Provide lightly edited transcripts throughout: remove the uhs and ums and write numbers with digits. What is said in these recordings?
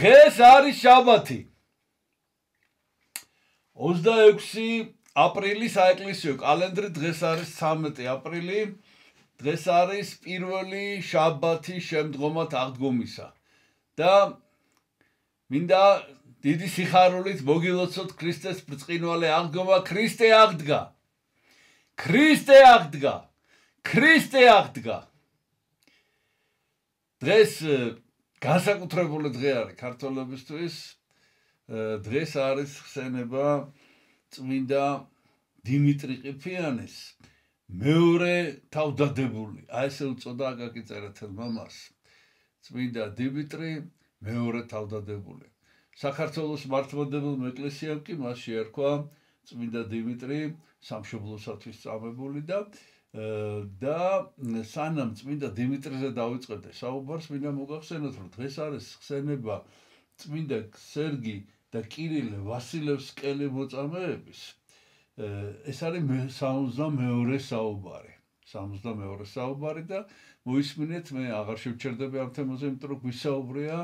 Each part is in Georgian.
დღეს არის შაბათი. 26 აპრილი საეკლესიო კალენდრი დღეს არის 13 აპრილი. დღეს არის პირველი შაბათი შემდგომად აღდგომისა. და მინდა დიდი სიხარულით მოგილოცოთ ქრისტეს ბრწყინვალე აღდგომა. ქრისტე აღდგა. ქრისტე აღდგა. ქრისტე აღდგა. დღეს განსაკუთრებული დღე არის ქართველებისთვის. დღეს არის ხსენება წმინდა დიმიტრი ყიფიანის მეორე თავდადებული. აი ესე უწოდა აკაკი წერეთელმა მას. წმინდა დიმიტრი მეორე თავდადებული. საქართველოს მართლმადიდებლმა ეკლესიამ კი მას შეერქვა წმინდა დიმიტრი სამშობლოსათვის წამებული და სანამ წმინდა დიმიტრიზე დავიწყებდე საუბარს, მინდა მოგახსენოთ, რომ დღეს არის ხსენება წმინდა სერგი და კირილე ვასილევსკელი მოწამეების. ეს არის 62 საუბარი. 62 საუბარი და მოისმინეთ, მე აღარ შევჩერდები ამ თემაზე, იმიტომ რომ გვისაუბრია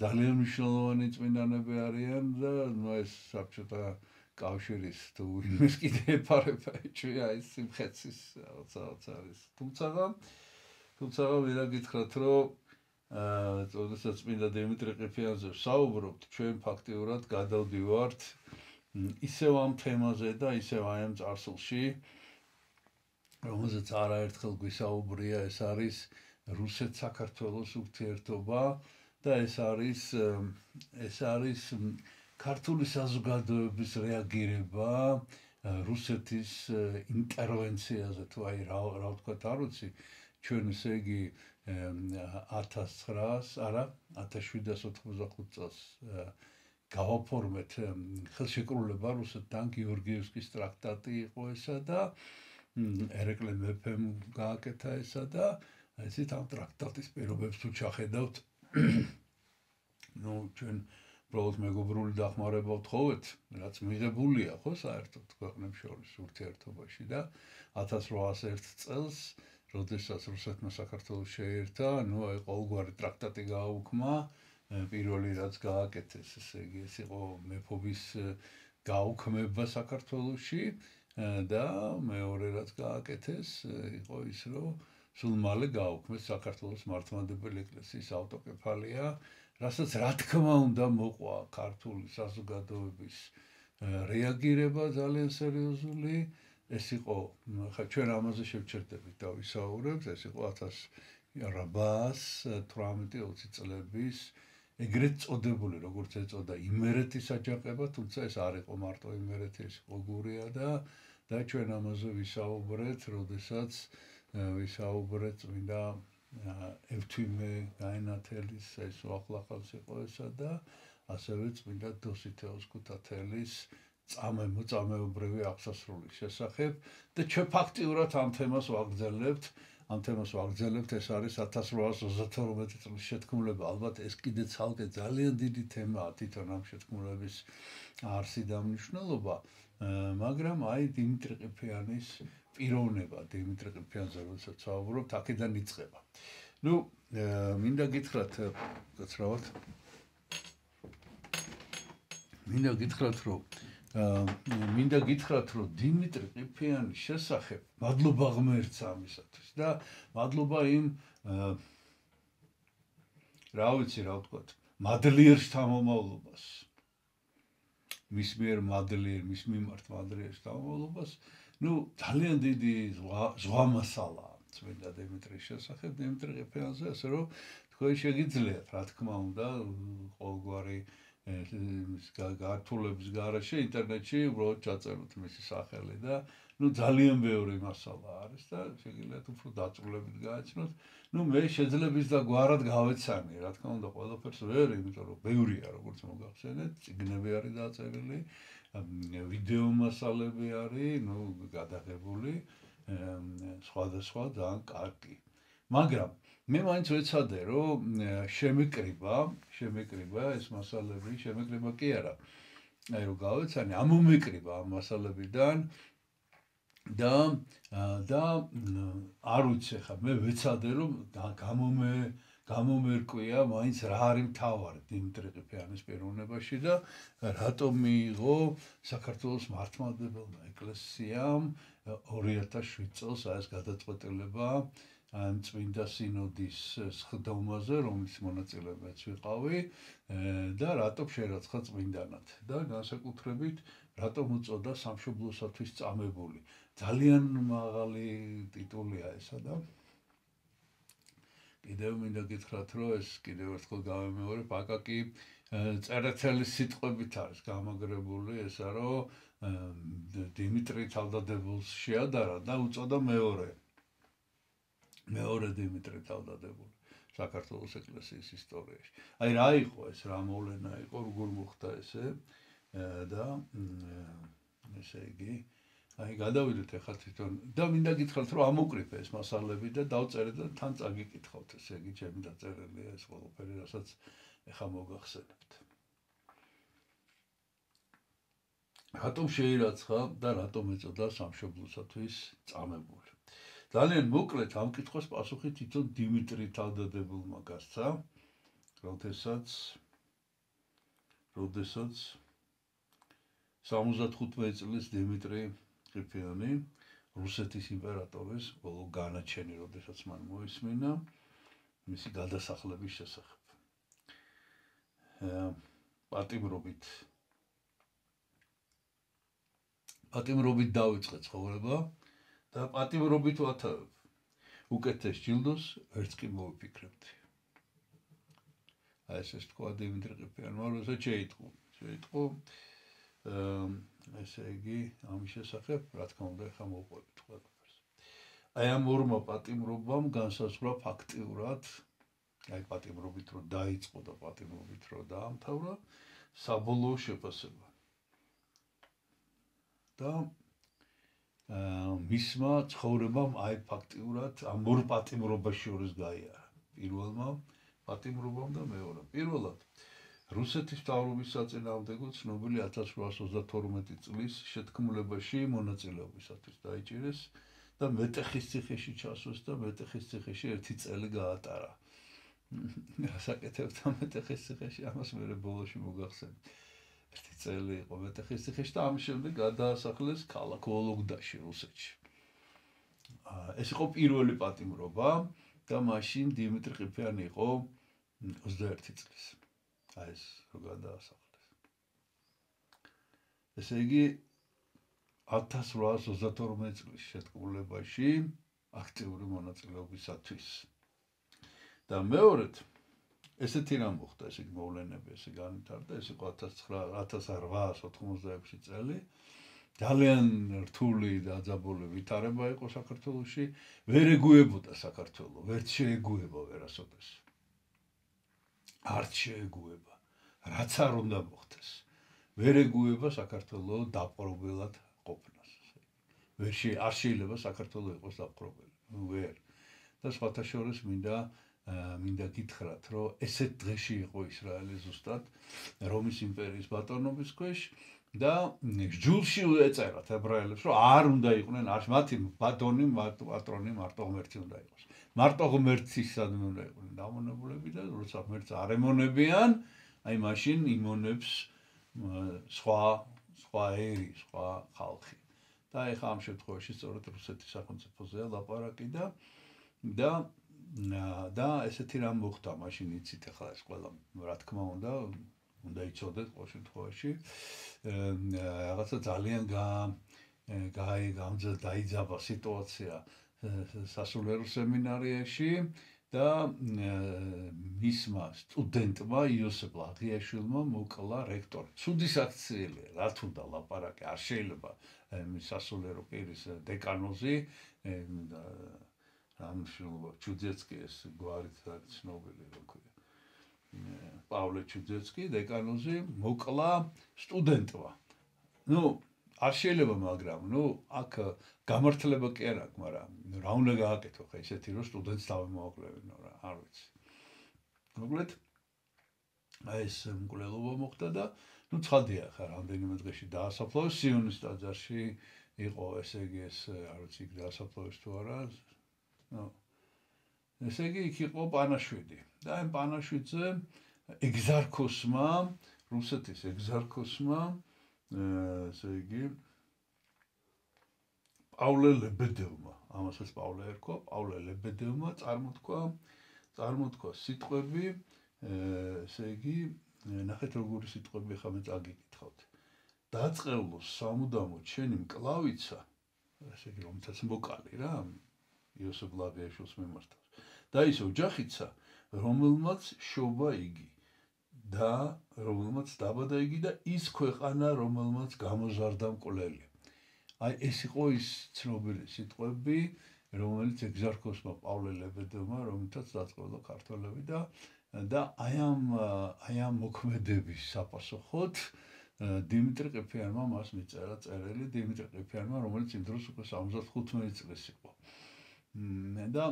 ძალიან მნიშვნელოვანი წმინდანები არიან და ეს საბჭოთა კავშირის თუ იმის კიდე ეფარება ეჭვია ის სიმხეცის რაღაცა არის. თუმცა ვირა გითხრათ, რომ როდესაც წმინდა დიმიტრი ყიფიანზე ვსაუბრობთ, ჩვენ ფაქტიურად გადავდივართ ისევ ამ თემაზე და ისევ აი ამ წარსულში, რომელზეც არაერთხელ გვისაუბრია, ეს არის რუსეთ-საქართველოს ურთიერთობა და ეს არის ქართული საზოგადოების რეაგირება რუსეთის ინტერვენციაზე, თუ აი რა ვთქვათ, არ ვიცი, ჩვენ ესე იგი 1795 წელს გავაფორმეთ ხელშეკრულება რუსეთთან, გიორგიევსკის ტრაქტატი იყო ესა და ერეკლე მეფემ გააკეთა ესა და ესეთ ამ ტრაქტატის პირობებს თუ ჩახედავთ, ჩვენ უბრალოდ მეგობრული დახმარება ვთხოვეთ, რაც მიღებულია ხო საერთოდ ქვეყნებს შორის ურთიერთობაში და 1801 წელს, როდესაც რუსეთმა საქართველოს შეერთა, აი ყოველგვარი ტრაქტატი გააუქმა, პირველი რაც გააკეთეს, ესე იგი ეს იყო მეფობის გაუქმება საქართველოში და მეორე რაც გააკეთეს, იყო ის, რომ სულ მალე გააუქმეს საქართველოს მართლმადიდებელი ეკლესიის ავტოკეფალია, რასაც რა თქმა უნდა მოყვა ქართული საზოგადოების რეაგირება ძალიან სერიოზული. ეს იყო, ხა ჩვენ ამაზე შევჩერდებით და ვისაუბრებთ, ეს იყო 1818-20 წლების ეგრეთ წოდებული, როგორც ეწოდა იმერეთის აჯანყება, თუმცა ეს არ იყო მარტო იმერეთი, ეს იყო გურია და ჩვენ ამაზე ვისაუბრეთ, როდესაც ვისაუბრეთ წმინდა ევთვიმე გაენათელის ეს უახლახანს იყო ესა და ასევე წმინდა დოსითეოს ქუთათელის მოწამეობრივი აღსასრულის შესახებ და ჩვენ ფაქტიურად ამ თემას ვაგრძელებთ. ეს არის 1832 წლის შეთქმულება. ალბათ ეს კიდე ცალკე ძალიან დიდი თემაა თვითონ ამ შეთქმულების არსი და მნიშვნელობა, მაგრამ აი დიმიტრი ყიფიანის პიროვნება, დიმიტრი ყიფიანზე როდესაც ვსაუბრობთ, აქედან იწყება. მინდა გითხრათ, გაცრავად. მინდა გითხრათ, რომ დიმიტრი ყიფიანის შესახებ მადლობა ღმერთს ამისათვის და მადლობა იმ რა ვიცი რა ვთქვათ, მადლიერ შთამომავლობას. მის მიმართ მადლიერ შთამომავლობას, ძალიან დიდი ზღვა მასალაა წმინდა დიმიტრის შესახებ, დიმიტრი ყიფიანზე, ასე რომ თქვენ შეგიძლიათ, რა თქმა უნდა, ყოველგვარი გართულების გარეშე ინტერნეტში უბრალოდ ჩაწეროთ მისი სახელი და ძალიან ბევრი მასალა არის და შეგიძლიათ უფრო დაწვრილებით გაეცნოთ. მე შეძლებს და გვარად გავეცანი, რა თქმა უნდა, ყველაფერს ვერ, იმიტომ რომ ბევრია, როგორც მოგახსენეთ, წიგნები არის დაწერილი, ვიდეო მასალები არის, გადაღებული, სხვადასხვა ძალიან კარგი. მაგრამ მე მაინც ვეცადე, რომ შემეკრიბა ეს მასალები, შემეკრიბა კი არა, აი რომ გავეცანი, ამომეკრიბა ამ მასალებიდან და არ ვიცი ხა, მე ვეცადე, რომ გამომერკვია მაინც რა არის მთავარი დიმიტრი ყიფიანის პიროვნებაში და რატომ მიიღო საქართველოს მართლმადიდებელმა ეკლესიამ 2007 წელს ეს გადაწყვეტილება ამ წმინდა სინოდის სხდომაზე, რომლის მონაწილეებიც ვიყავი და რატომ შერაცხა წმინდანად და განსაკუთრებით რატომ უწოდა სამშობლოსათვის წამებული. ძალიან მაღალი ტიტულია ესა და კიდევ მინდა გითხრათ, რომ ეს კიდევ ერთხელ გავემეორებ, აკაკი წერეთელის სიტყვებით არის გამაგრებული ესა, რომ დიმიტრი თავდადებულს შეადარა და უწოდა მეორე დიმიტრი თავდადებული საქართველოს ეკლესიის ისტორიაში. აი რა იყო ეს, რა მოვლენა იყო, როგორ მოხდა ესე და ესე იგი აი გადავიდეთ ახლა თვითონ და მინდა გითხრათ რომ ამოკრიფე ეს მასალები და დავწერე და თან წაგიკითხავთ ესე იგი ჩემი დაწერილია ეს ყველაფერი რასაც ახლა მოგახსენებთ. რატომ შეირაცხა და რატომ ეწოდა სამშობლოსათვის წამებული. ძალიან მოკლედ ამ კითხვას პასუხი თვითონ დიმიტრი თავდადებულმა გასცა, როდესაც 75 წლის დიმიტრი ყიფიანი რუსეთის იმპერატორის ბოლო განაჩენი, როდესაც მან მოისმინა მისი გადასახლების შესახებ. პატიმრობით დაიწყე ცხოვრება და პატიმრობით ვათავებ. უკეთეს ჯილდოს ვერც კი მოვიფიქრებდი. აი ეს თქვა დიმიტრი ყიფიანმა, როცა შეიტყო ესე იგი ამის შესახებ, რა თქმა უნდა, ახლა მოვყვებით ყველაფერს. აი ამ ორმა პატიმრობამ განსაზღვრა ფაქტიურად, აი პატიმრობით რო დაიწყო და პატიმრობით რო დაამთავრა, საბოლოო შეფასება. და მისმა ცხოვრებამ აი ფაქტიურად ამ ორ პატიმრობას შორის გაიარა. პირველმა პატიმრობამ და მეორე. პირველად რუსეთის მთავრობის საწინააღმდეგო ცნობილი 1832 წლის შეთქმულებაში მონაწილეობისათვის დაიჭირეს და მეტეხის ციხეში ჩასვეს და მეტეხის ციხეში 1 წელი გაატარა. ასაკეთებდა მეტეხის ციხეში, ამას მე ბოლოში მოგახსენე. 1 წელი იყო მეტეხის ციხეში და ამის შემდეგ გადაასახლეს ქალაქ ვოლოგდაში, რუსეთში. ეს იყო პირველი პატიმრობა და მაშინ დიმიტრი ყიფიანი იყო 21 წლის. აი ეს რო გადაასახლეს. ესე იგი 1832 წლის შეთქმულებაში აქტიური მონაწილეობისათვის. და მეორედ ესეთი რამ მოხდა, ესე იგი მოვლენები ესე განვითარდა, ეს იყო 1886 წელი. ძალიან რთული და აძაბული ვითარება იყო საქართველოში, ვერ ეგუებოდა საქართველო, ვერც შეეგუება ვერასოდეს. არც შეეგუება, რაც არ უნდა მოხდეს. ვერ ეგუება საქართველო დაპყრობილად ყოფნას. არ შეიძლება საქართველო იყოს დაპყრობილი. ვერ. და სხვათა შორის მინდა გითხრათ, რომ ესეთ დღეში იყო ისრაელი ზუსტად რომის იმპერიის ბატონობის ქვეშ და ჯულში ეწერათ ებრაელებს, რომ არ უნდა იყვნენ, მათი ბატონი, პატრონი მარტო ღმერთი უნდა იყოს. მარტო ღმერთისადმი უნდა იყვნენ დამონებულები და როცა ღმერთს არ ემონებიან, აი მაშინ იმონებს სხვა ერი, სხვა ხალხი. და ეხლა ამ შემთხვევაში სწორედ რუსეთის სახელმწიფოზეა ლაპარაკი და ესეთი რამ მოხდა, მაშინ იცით ახლა ეს ყველა რა თქმა უნდა იცოდეთ ყოველ შემთხვევაში. რაღაცა ძალიან დაიძაბა სიტუაცია სასულიერო სემინარიაში და მისმა სტუდენტმა იოსებ ლაღიაშვილმა მოკლა რექტორი. ცუდი საქციელია, რა თუნდა ლაპარაკი, არ შეიძლება სასულიერო პირის დეკანოზი ამშულობა ჩუძეცკი ეს გვარით არის ცნობილი რო ქვია. პავლე ჩუძეცკი დეკანოზი მოკლა სტუდენტმა. არ შეიძლება, მაგრამ აქ გამართლება კი არ აქვს, მაგრამ რა უნდა გააკეთო ხა ისეთი რომ სტუდენტს დავიმოაკლებინო რა, არ ვიცი. მოკლედ აი ეს მკვლელობა მოხდა და ცხადია ხა რამდენიმე დღეში დაასაფლავეს სიონის ტაძარში იყო, ესე იგი ეს არ ვიცი დაასაფლავეს თუ არა. ესე იგი იქ იყო პანაშვიდი და ამ პანაშვიდზე ეგზარქოსმა რუსეთის ეგზარქოსმა ესე იგი პავლე ლებედევმა ამასაც პავლე ერქვა პავლე ლებედევმა წარმოთქვა სიტყვები ესე იგი ნახეთ როგორი სიტყვები ხა მე წაგიკითხავთ დაწყევლო სამუდამოდ შენი მკლავიცა ესე იგი რომელსაც მოკალი რა იოსებ ლაგიაშვილს მიმართავს და ის ოჯახიცა რომელმაც შობა იგი და რომელმაც დაბადა იგი და ის ქვეყანა რომელმაც გამოზარდა მკვლელი აი ეს იყო ის ცნობილი სიტყვები რომელიც ეგზარქოსმა პავლე ლებედევმა რომელთაც დაწყევლო ქართველები და აი ამ მოქმედების საპასუხოდ დიმიტრი ყიფიანმა მას მიწერა წერილი დიმიტრი ყიფიანმა რომელიც იმ დროს უკვე 75 წლის იყო და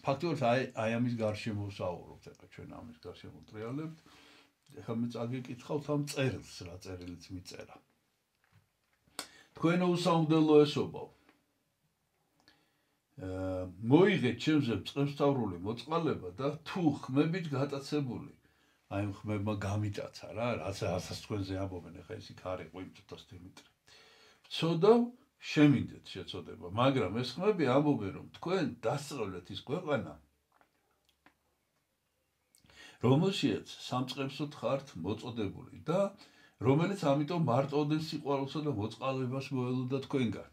ფაქტობრივად აი ამის გარშემო ვსაუბრობთ ახლა ჩვენ ამის გარშემო ტრიალებთ ახლა მე წაგიკითხავთ ამ წერილს რა წერილიც მიწერა თქვენო უსამუდელო ესობავ მოიღეთ ჩემზე წყემსტავრული მოწყალება და თუ ხმებით გატაცებული აი ხმებმა გამიტაცა რა რასაც თქვენზე ამბობენ ახლა ის იქ არ იყო იმ წუთას დიმიტრი ვწოდავ შემინდეთ შეწოდება მაგრამ ეს ხმები ამბობენ რომ თქვენ დასწავლეთ ის ქვეყანა რომელშიც სამწყებსოდ ხართ მოწოდებული და რომელიც ამიტომ მარტოდეს სიყვარულსა და მოწყალებას მოელოდა თქვენგან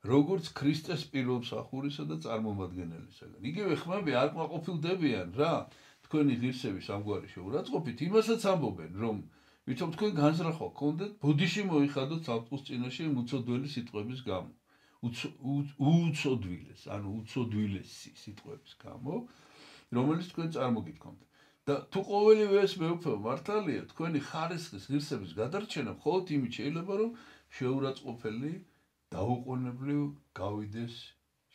როგორც ქრისტეს პირველმსახურისა და წარმომადგენელისაგან იგივე ხმები არ კმაყოფილდებიან რა თქვენი ღირსების ამგვარი შეურაცხყოფით იმასაც ამბობენ რომ ვითომ თქვენ განზრახვა გქონდეთ ბუდიში მოიხადოთ სამწყუს წინაშე უცოდველი სიტყვების გამო უცოდვილეს ანუ უცოდვილესი სიტყვების გამო რომელიც თქვენ წარმოგიდგონთ და თუ ყოველივე ეს მეუფეო მართალია თქვენი ხარისხის ღირსების გადარჩენა მხოლოდ იმით შეიძლება რომ შეურაცხყოფელი დაუყოვნებლივ გავიდეს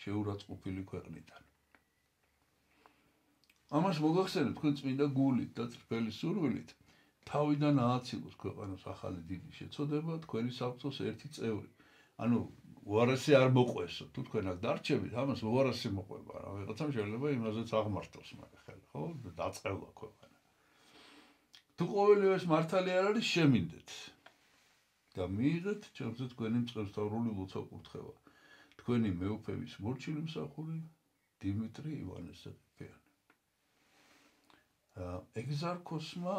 შეურაცხყოფილი ქვეყნიდან ამას მოგახსენებთ თქვენ წმინდა გულით და წრფელი სურვილით თავიდან ააცილოს ქვეყანას ახალი დიდი შეწოდება თქვენი საბჭოს ერთი წევრი ანუ უარესი არ მოყვესო თუ თქვენ აქ დარჩებით ამას უარესი მოყვება რა ვიღაცამ შეიძლება იმაზეც აღმართოს მაგრამ ხელი ხო დაწყევლა ქვეყანა თუ ყოველივე ეს მართალი არ არის შემინდეთ და მიიღეთ ჩემზე თქვენი მწყემსტავრული ლოცვა-კურთხევა თქვენი მეუფეების მორჩილი მსახური დიმიტრი ივანეს-ყიფიანი ეგზარქოსმა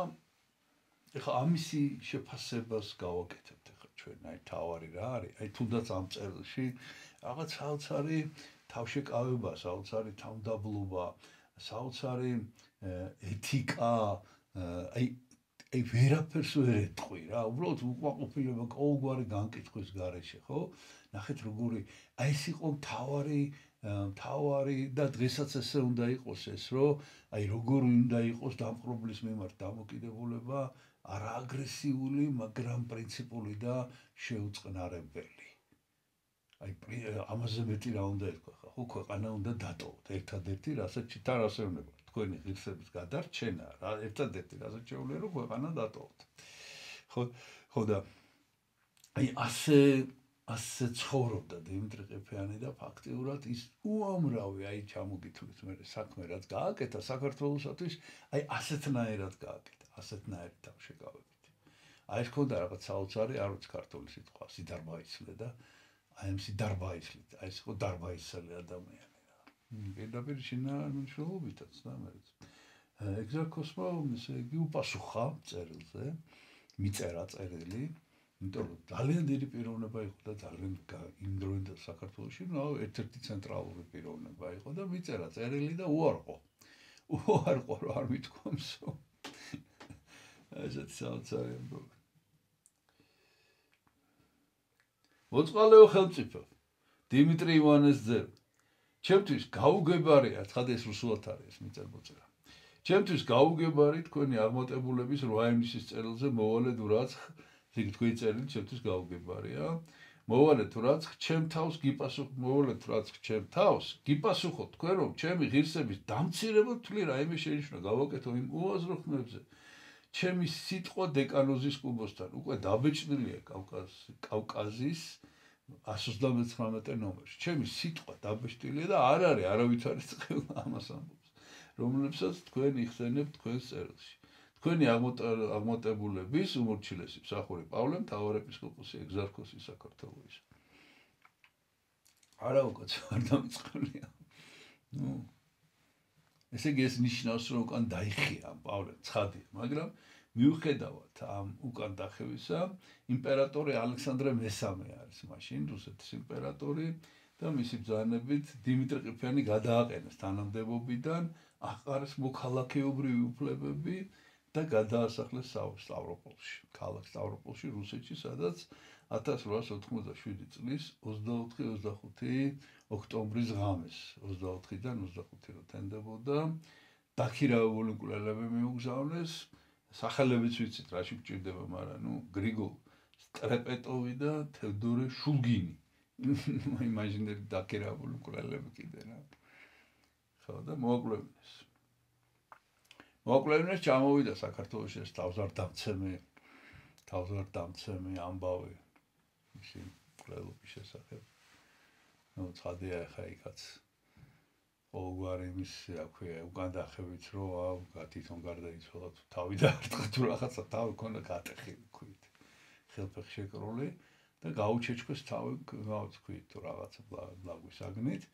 ეხლა ამისი შეფასებას გავაკეთებთ ეხლა ჩვენ აი თავარი რა არის აი თუნდაც ამ წერილში რაღაც საოცარი თავშეკავება საოცარი თავდაბლობა საოცარი ეთიკა აი ვერაფერს ვერ ეტყვი რა უბრალოდ უკმაყოფილება ყოველგვარი განკითხვის გარეშე ხო ნახეთ როგორი აი ეს იყო თავარი და დღესაც ესე უნდა იყოს ეს რომ აი როგორ უნდა იყოს დამპყრობლის მიმართ დამოკიდებულება არა აგრესიული მაგრამ პრინციპული და შეუწყნარებელი აი ამაზე მეტი რა უნდა ეთქვა ხო ქვეყანა უნდა დატოვოთ ერთადერთი რასაც თან ასეუნება თქვენი ღირსების გადარჩენა რა ერთადერთი რასაც შეუძლია რომ ქვეყანა დატოვოთ ხო და აი ასე ცხოვრობდა დიმიტრი ყიფიანი და ფაქტიურად ის უამრავი აი ჩამოგითვლით მე საქმე რაც გააკეთა საქართველოსთვის აი ასეთნაირად გააკეთა ასეთნაირი თავშეკავებით აი ეს ქონდა რაღაც საოცარი არ ვიცი ქართული სიტყვა სიდარბაისლე და აი ამ სიდარბაისლით აი ეს იყო დარბაისელი ადამიანი რა პირდაპირ შინაარსობითაც და მე ეგზარქოსმა ესე იგი უპასუხა წერილზე მიწერა წერილი იმიტომ რომ ძალიან დიდი პიროვნება იყო და ძალიან იმ დროინდელ საქართველოში ერთ-ერთი ცენტრალური პიროვნება იყო და მიწერა წერილი და უარყო რომ არ მithქვამსო ესეც საოცარი ამბავი მოწყალეო ხელმწიფო დიმიტრი ივანეს-ძე ჩემთვის გაუგებარია ცხადეს რუსულად არის მიწერბოწერა ჩემთვის გაუგებარი თქვენი აღმატებულების 8 ივნისის წერილზე მოვალედ რაც თქვენი წერილი ჩემთვის გაუგებარია მოვალედ რაც ჩემ თავს გიპასუხოთ თქვენ რომ ჩემი ღირსების დამცირებად თვლი რაიმე შენიშნა გავაკეთო იმ უაზრო ხმებზე ჩემი სიტყვა დეკანოზის კუბოსთან უკვე დაბეჭდილია კავკაზის 139 ნომერში. ჩემი სიტყვა დაბეჭდილია და არ არის არავით არის წყევლა ამას ამბობს. რომლებსაც თქვენ იხსენებთ თქვენს წერილში. თქვენი აღმოტებულების უმორჩილესი მსახური პავლე მთავარეპისკოპოსი ეგზარქოსი საქართველოს. არა უკაც არ დამწყვლია. ესე იგი ეს ნიშნავს რომ უკან დაიხია პავლე ცხადია, მაგრამ მიუხედავად ამ უკან დახევისა, იმპერატორი ალექსანდრე მესამე არის მაშინ რუსეთის იმპერატორი და მისი ბრძანებით დიმიტრი ყიფიანი გადააყენეს თანამდებობიდან, აყარეს მოქალაქეობრივი უფლებები და გადაასახლეს სტავროპოლში, ქალაქ სტავროპოლში, რუსეთში, სადაც 1887 წლის 24-25 ოქტომბრის ღამეს 24-დან 25 რო თენდებოდა, დაქირავებული მკვლელები მიუგზავნეს, სახელებიც ვიცით, რაში გვჭირდება, მაგრამ გრიგოლ სტრეპეტოვი და თევდორე შულგინი. იმაჟინეთ დაქირავებული მკვლელები კიდე რა. ხო და მოაკვლევინეს. მოაკვლევინეს ჩამოვიდა საქართველოში ეს თავზარდამცემი ამბავი ისი მკვლელობის შესახებ. ცხადია ახლა იქაც ყოველგვარი იმის რა ქვია უკან დახევით რომ თვითონ გარდაიცვალა თუ თავი დაარტყა თუ რაღაცა თავი ქონდა გატეხილი ქვით ხელფეხი შეკრული და გაუჩეჩქეს თავი გავწქვით თუ რაღაცა ბლაგვის აგნით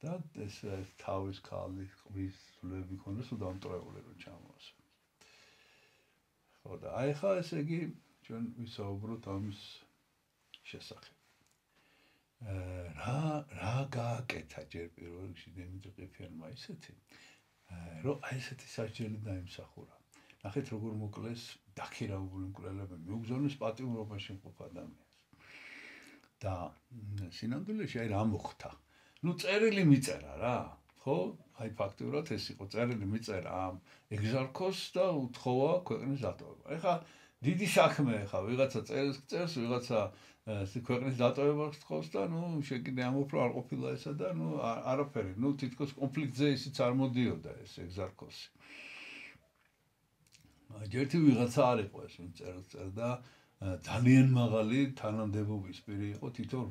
და ეს თავის ქალი ყვის ლები ქონდა სულ დამტრეული რომ ჩამოასვენოს. ხო და აი ხა ესე იგი ჩვენ ვისაუბროთ ამის შესახებ. რა გააკეთა ჯერ პირველ რიგში დიმიტრი ყიფიანმა ისეთი, რომ აი ესეთი სასჯელი დაიმსახურა. ნახეთ როგორ მოკლეს დაქირავებული მკვლელები მიუგზავნეს პატიმრობაში მყოფ ადამიანს. და სინამდვილეში აი რა მოხდა? წერილი მიწერა რა, ხო? აი ფაქტურად ეს იყო წერილი მიწერა ამ ეგზარქოს და უთხოვა ქვეყნის დატოვება. ეხლა დიდი საქმე ეხლა ვიღაცა წერილს წერს, ვიღაცა ქვეყნის დატოვებას თხოვს და შეკიდე ამოფრო არ ყოფილა ესა და არაფერი, თითქოს კონფლიქტზე ისიც არ მოდიოდა ეს ეგზარქოსი. ერთი ვიღაცა არ იყო ეს ვინც წერილს წერდა, ძალიან მაღალი თანამდებობის პირი იყო თვითონ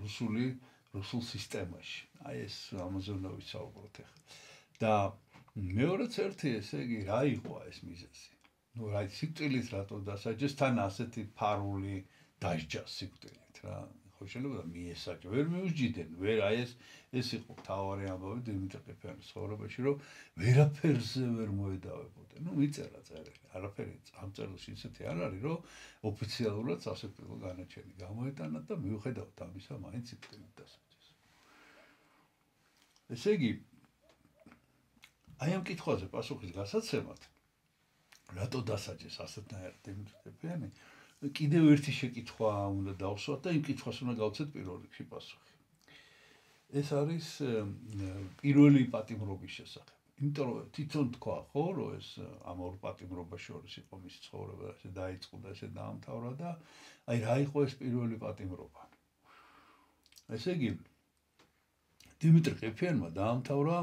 რუსულ სისტემაში. აი ეს ამაზე უნდა ვისაუბროთ ახლა. და მეორეც ერთი ესე იგი რა იყო ეს მიზეზი? რა სიკვდილით რატო დასაჯეს თან ასეთი ფარული დაჯდა სიკვდილით რა. ხო შეიძლება მიესაჯა, ვერ მიუსჯიდნენ, ვერ აი ეს იყო თავარი ამბავი დიმიტრი ყიფიანის ცხოვრებაში, რომ ვერაფერზე ვერ მოედავებოდა. მიწერა წერილი, არაფერი ამ წერილში ისეთი არ არის, რომ ოფიციალურად სასიკვდილო განაჩენი გამოეტანა და მიუხედავად ამისა, მაინც სიკვდილით დასაჯეს. ესე იგი, აი ამ კითხვაზე პასუხის გასაცემად, რატო დასაჯეს ასეთნაირად დიმიტრი ყიფიანი? კიდევ ერთი შეკითხვა უნდა დავსვათ და იმ კითხვას უნდა გავცეთ პირველ რიგში პასუხი. ეს არის პირველი პატიმრობის შესახებ. იმიტომ რომ თვითონ თქვა ხო, რომ ეს ამ ორ პატიმრობას შორის იყო მისი ცხოვრება, ესე დაიწყო და ესე დაამთავრა და აი რა იყო ეს პირველი პატიმრობა? ესე იგი დიმიტრი ყიფიანმა დაამთავრა,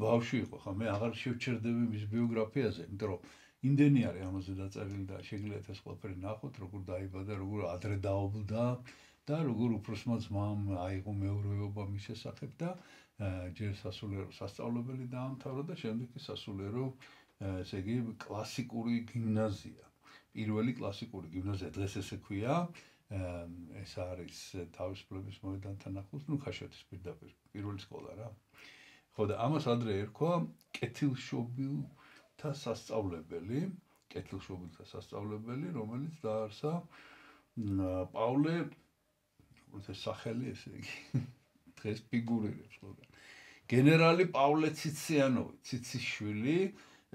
ბავშვი იყო, ხო, მე აღარ შევჩერდები მის ბიოგრაფიაზე, იმიტომ რომ იმდენი არის ამაზე დაწერილი და შეგიძლიათ ეს ყველაფერი ნახოთ, როგორ დაიბადა, როგორ ადრე დაობლდა და როგორ უფროსმა ძმამ აიღო მეურვეობა მის შესახებ და ჯერ სასულიერო სასწავლებელი დაამთავრა და შემდეგ კი სასულიერო ესე იგი კლასიკური გიმნაზია. პირველი კლასიკური გიმნაზია დღეს ესე ქვია, ეს არის თავისუფლების მოედანთან ახლოს, ხაშეთის პირდაპირ პირველი სკოლა რა. ხო და ამას ადრე ერქვა კეთილშობილთა სასწავლებელი, რომელიც დაარსა პავლე ეს სახელი ესე იგი დღეს ფიგურირებს ყველგან. გენერალი პავლე ციციანოვი, ციციშვილი,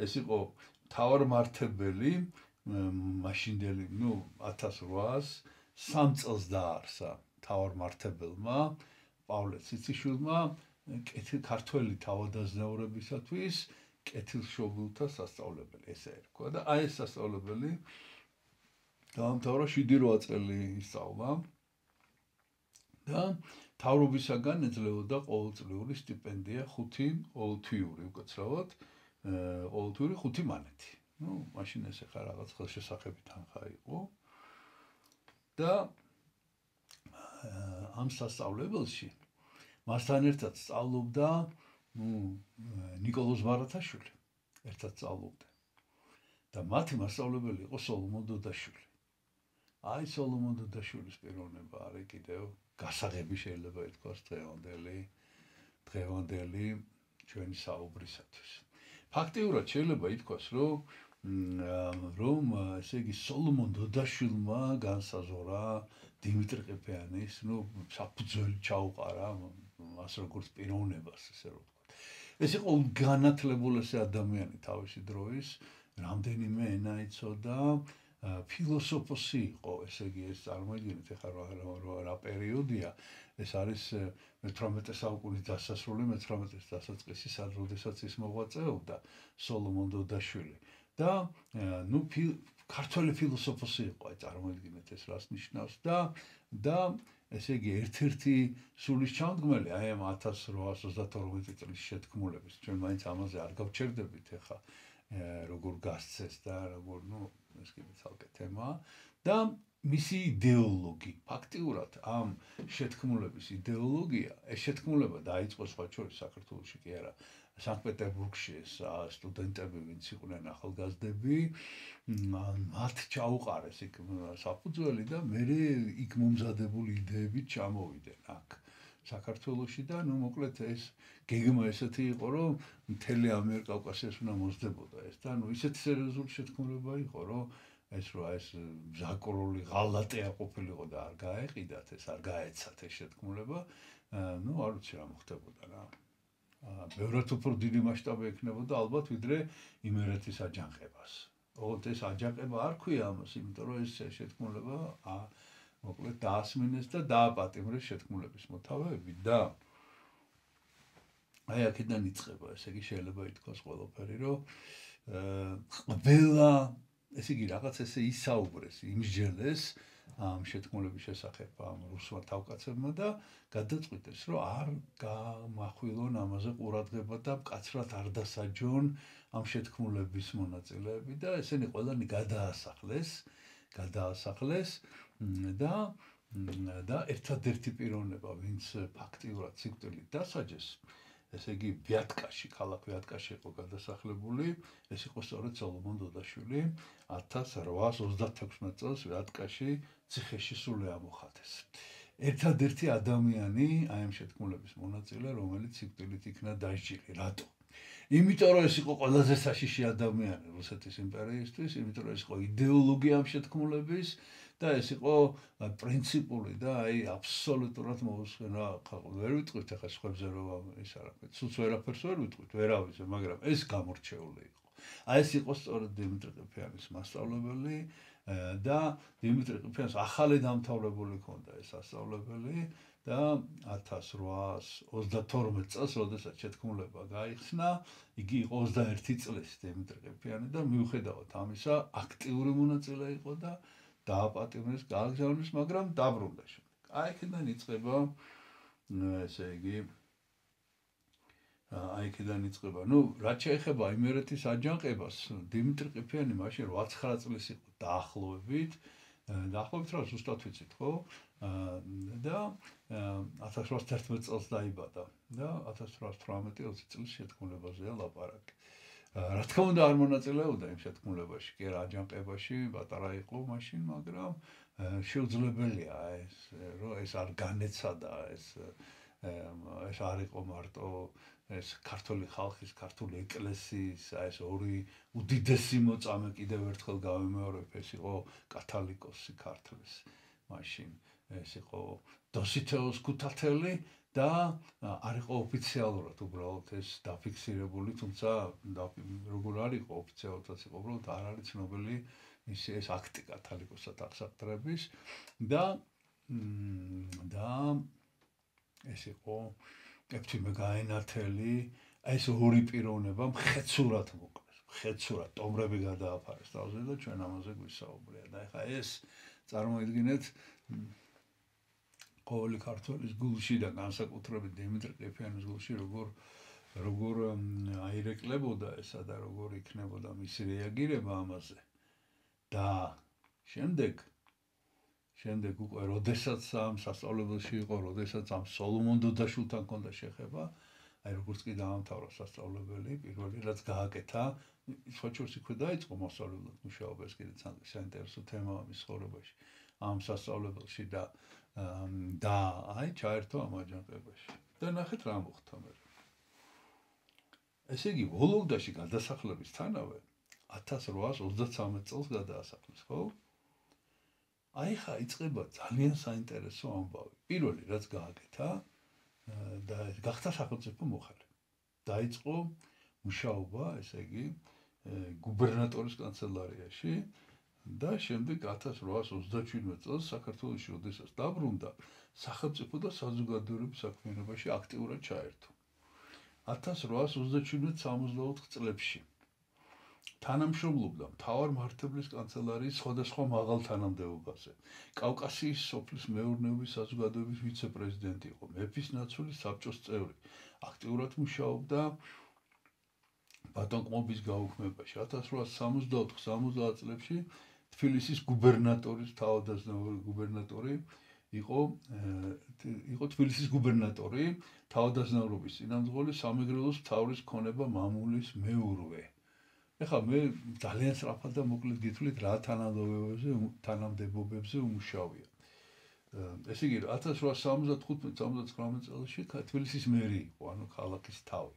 ეს იყო მთავარმართებელი მაშინდელი 1803 წელს დაარსა მთავარმართებელმა პავლე ციციშვილმა ქართველი თავადაზნაურებისათვის კეთილშობილთა სასწავლებელი ესე ერქვა და აი ეს სასწავლებელი დაამთავრა 7-8 წელი ისწავლა და მთავრობისაგან ეძლეოდა ყოველწლიური სტიპენდია 5 ყოველთვიური უკაცრავად ყოველთვიური 5 მანეთი. მაშინ ეს ახლა რაღაც ხელშესახები თანხა იყო და ამ სასწავლებელში მასთან ერთად სწავლობდა ნიკოლოზ ბარათაშვილი, ერთად სწავლობდნენ. და მათი მასწავლებელი იყო სოლომონ დოდაშვილი. აი სოლომონ დოდაშვილის პიროვნება არის კიდევ გასაღები შეიძლება ითქვას დღევანდელი ჩვენი საუბრისათვის. ფაქტიურად შეიძლება ითქვას, რომ ესე იგი სოლომონ დოდაშვილმა განსაზღვრა დიმიტრი ყიფიანის, საფუძველი ჩაუყარა მას როგორც პიროვნებას, ესე რომ ვთქვათ. ეს იყო განათლებულესი ადამიანი თავისი დროის, რამდენიმე ენა იცოდა, ფილოსოფოსი იყო, ესე იგი ეს წარმოიდგინეთ ახლა რა პერიოდია, ეს არის 18 საუკუნის დასასრული, 19 დასაწყისი, როდესაც ის მოღვაწეობდა სოლომონ დოდაშვილი. და ქართველი ფილოსოფოსი იყო, აი წარმოიდგინეთ ეს რას ნიშნავს და ესე იგი ერთ-ერთი სულის ჩამდგმელი აი ამ 1832 წლის შეთქმულების. ჩვენ მაინც ამაზე არ გავჩერდებით ახლა როგორ გასცეს და როგორ ეს კიდე ცალკე თემაა და მისი იდეოლოგი ფაქტიურად ამ შეთქმულების იდეოლოგია ეს შეთქმულება დაიწყო სხვა შორის საქართველოში კი არა სანქტ-პეტერბურგში ეს სტუდენტები ვინც იყვნენ ახალგაზრდები მათ ჩაუყარეს იქ საფუძველი და მერე იქ მომზადებული იდეებით ჩამოვიდნენ აქ საქართველოში და მოკლედ ეს გეგმა ესეთი იყო რომ მთელი ამიერკავკასიას უნდა მოსდებოდა ეს და ისეთი სერიოზული შეთქმულება იყო რომ ეს ზაკრული ღალატია ყოფილიყო და არ გაეყიდათ ეს არ გაეცათ ეს შეთქმულება არ ვიცი რა მოხდებოდა რა ბევრად უფრო დიდი მასშტაბი ექნებოდა ალბათ ვიდრე იმერეთის აჯანყებას ოღონდ ეს აჯანყება არ ქვია ამას იმიტომ რომ ეს შეთქმულება მოკლედ დაასმინეს და დააპატიმრეს შეთქმულების მოთავეები და აი აქედან იწყება ესე იგი შეიძლება ითქვას ყველაფერი რომ ყველა ესე იგი რაღაც ესე ისაუბრეს იმსჯელეს ამ შეთქმულების შესახებ ამ რუსმა თავკაცებმა და გადაწყვიტეს რომ არ გამახვილონ ამაზე ყურადღება და მკაცრად არ დასაჯონ ამ შეთქმულების მონაწილეები და ესენი ყველანი გადაასახლეს და ერთადერთი პიროვნება ვინც ფაქტიურად სიკვდილით დასაჯეს ესე იგი ვიატკაში, ქალაქ ვიატკაში იყო გადასახლებული, ეს იყო სწორედ სოლომონ დოდაშვილი 1836 წელს ვიატკაში ციხეში სული ამოხატეს. ერთადერთი ადამიანი აი ამ შეთქმულების მონაწილე, რომელიც სიკვდილით იქნა დასჯილი. რატო? იმიტომ რომ ეს იყო ყველაზე საშიში ადამიანი რუსეთის იმპერიისთვის, იმიტომ რომ ეს იყო იდეოლოგი ამ შეთქმულების და ეს იყო პრინციპული და აი აბსოლუტურად მოუსვენა ვერ ვიტყვით ახლა სხვებზე რომ ის არა ცუც ვერაფერს ვერ ვიტყვით ვერავიზე მაგრამ ეს გამორჩეული იყო აი ეს იყო სწორედ დიმიტრი ყიფიანის მასწავლებელი და დიმიტრი ყიფიანს ახალი დამთავრებული ჰქონდა ეს სასწავლებელი და 1832 წელს როდესაც შეთქმულება გაიხსნა იგი იყო 21 წლის დიმიტრი ყიფიანი და მიუხედავად ამისა აქტიური მონაწილე იყო და დააპატიმრეს, გააგზავნეს, მაგრამ დაბრუნდა შემდეგ. აი აქედან იწყება ესე იგი რაც შეეხება იმერეთის აჯანყებას, დიმიტრი ყიფიანი მაშინ 89 წლის იყო დაახლოებით რა ზუსტად ვიცით, ხო? და 1811 წელს დაიბადა და 1818 წლის შეთქმულებაზეა ლაპარაკი. რა თქმა უნდა არ მონაწილეობდა იმ შეთქმულებაში, კი არა აჯანყებაში, პატარა იყო მაშინ, მაგრამ შეუძლებელია რომ ეს არ განეცადა ეს არ იყო მარტო ეს ქართული ხალხის, ქართული ეკლესიის, ეს ორი უდიდესი მოწამე კიდევ ერთხელ გავიმეორებ, ეს იყო კათალიკოსი ქართლის მაშინ, ეს იყო დოსითეოს ქუთათელი და არ იყო ოფიციალურად უბრალოდ ეს დაფიქსირებული, თუმცა როგორ არ იყო ოფიციალურად იყო უბრალოდ არ არის ცნობილი ის აქტი კათალიკოსად აღსაყდრების და ეს იყო ეფთიმე გაენათელი, ეს ორი პიროვნება მხეცურად მოკლეს, მხეცურად ტომრები გადააფარეს თავზე და ჩვენ ამაზე გვისაუბრია და ეხლა ეს წარმოიდგინეთ ყოველი ქართველის გულში და განსაკუთრებით დიმიტრი ყიფიანის გულში როგორ აირეკლებოდა ესა და როგორ იქნებოდა მისი რეაგირება ამაზე და შემდეგ შემდეგ უკვე როდესაც ამ სასწავლებელში იყო, როდესაც ამ სოლომონ დოდაშვილთან ჰქონდა შეხება, აი როგორც კი დაამთავრა სასწავლებელი, პირველი რაც გააკეთა, სხვაჩვენს იქვე დაიწყო მოსწავლებლად მუშაობა, ეს კიდე საინტერესო თემაა მის ცხოვრებაში. ამ სასწავლებელში და აი ჩაერთო ამ აჯანყებაში. და ნახეთ რა მოხდა მე. ესე იგი, ვოლოგდაში გადასახლებისთანავე 1833 წელს გადაასახლეს, ხო? აი ხა იწყება ძალიან საინტერესო ამბავი. პირველი რაც გააკეთა და გახდა სახელმწიფო მოხალე. დაიწყო მუშაობა, ესე იგი, გუბერნატორის კანცელარიაში და შემდეგ 1837 წელს საქართველოში როდესაც დაბრუნდა, სახელმწიფო და საზოგადოებრივ საქმიანობაში აქტიურად ჩაერთო. 1837-64 წლებში თანამშრომლობდა მთავარ მმართველის კანცელარიის სხვადასხვა მაღალ თანამდებობაზე. კავკასიის სოფლის მეურნეობის საზოგადოების ვიცე-პრეზიდენტი იყო, მეფის ნაცვლის საბჭოს წევრი. აქტიურად მუშაობდა ბატონყმობის გაუქმებაში. 1864-70 წლებში თბილისის გუბერნატორის თავადაზნაური გუბერნატორი იყო თბილისის გუბერნატორი, თავადაზნაურობის წინამძღოლი, სამეგრელოს მთავრის ქონება მამულის მეურვე. ეხლა მე ძალიან სწრაფად და მოკლედ გითვლით რა თანამდებობებზე უმუშავია. ესე იგი 1875-79 წელში თბილისის მერი იყო, ანუ ქალაქის თავი.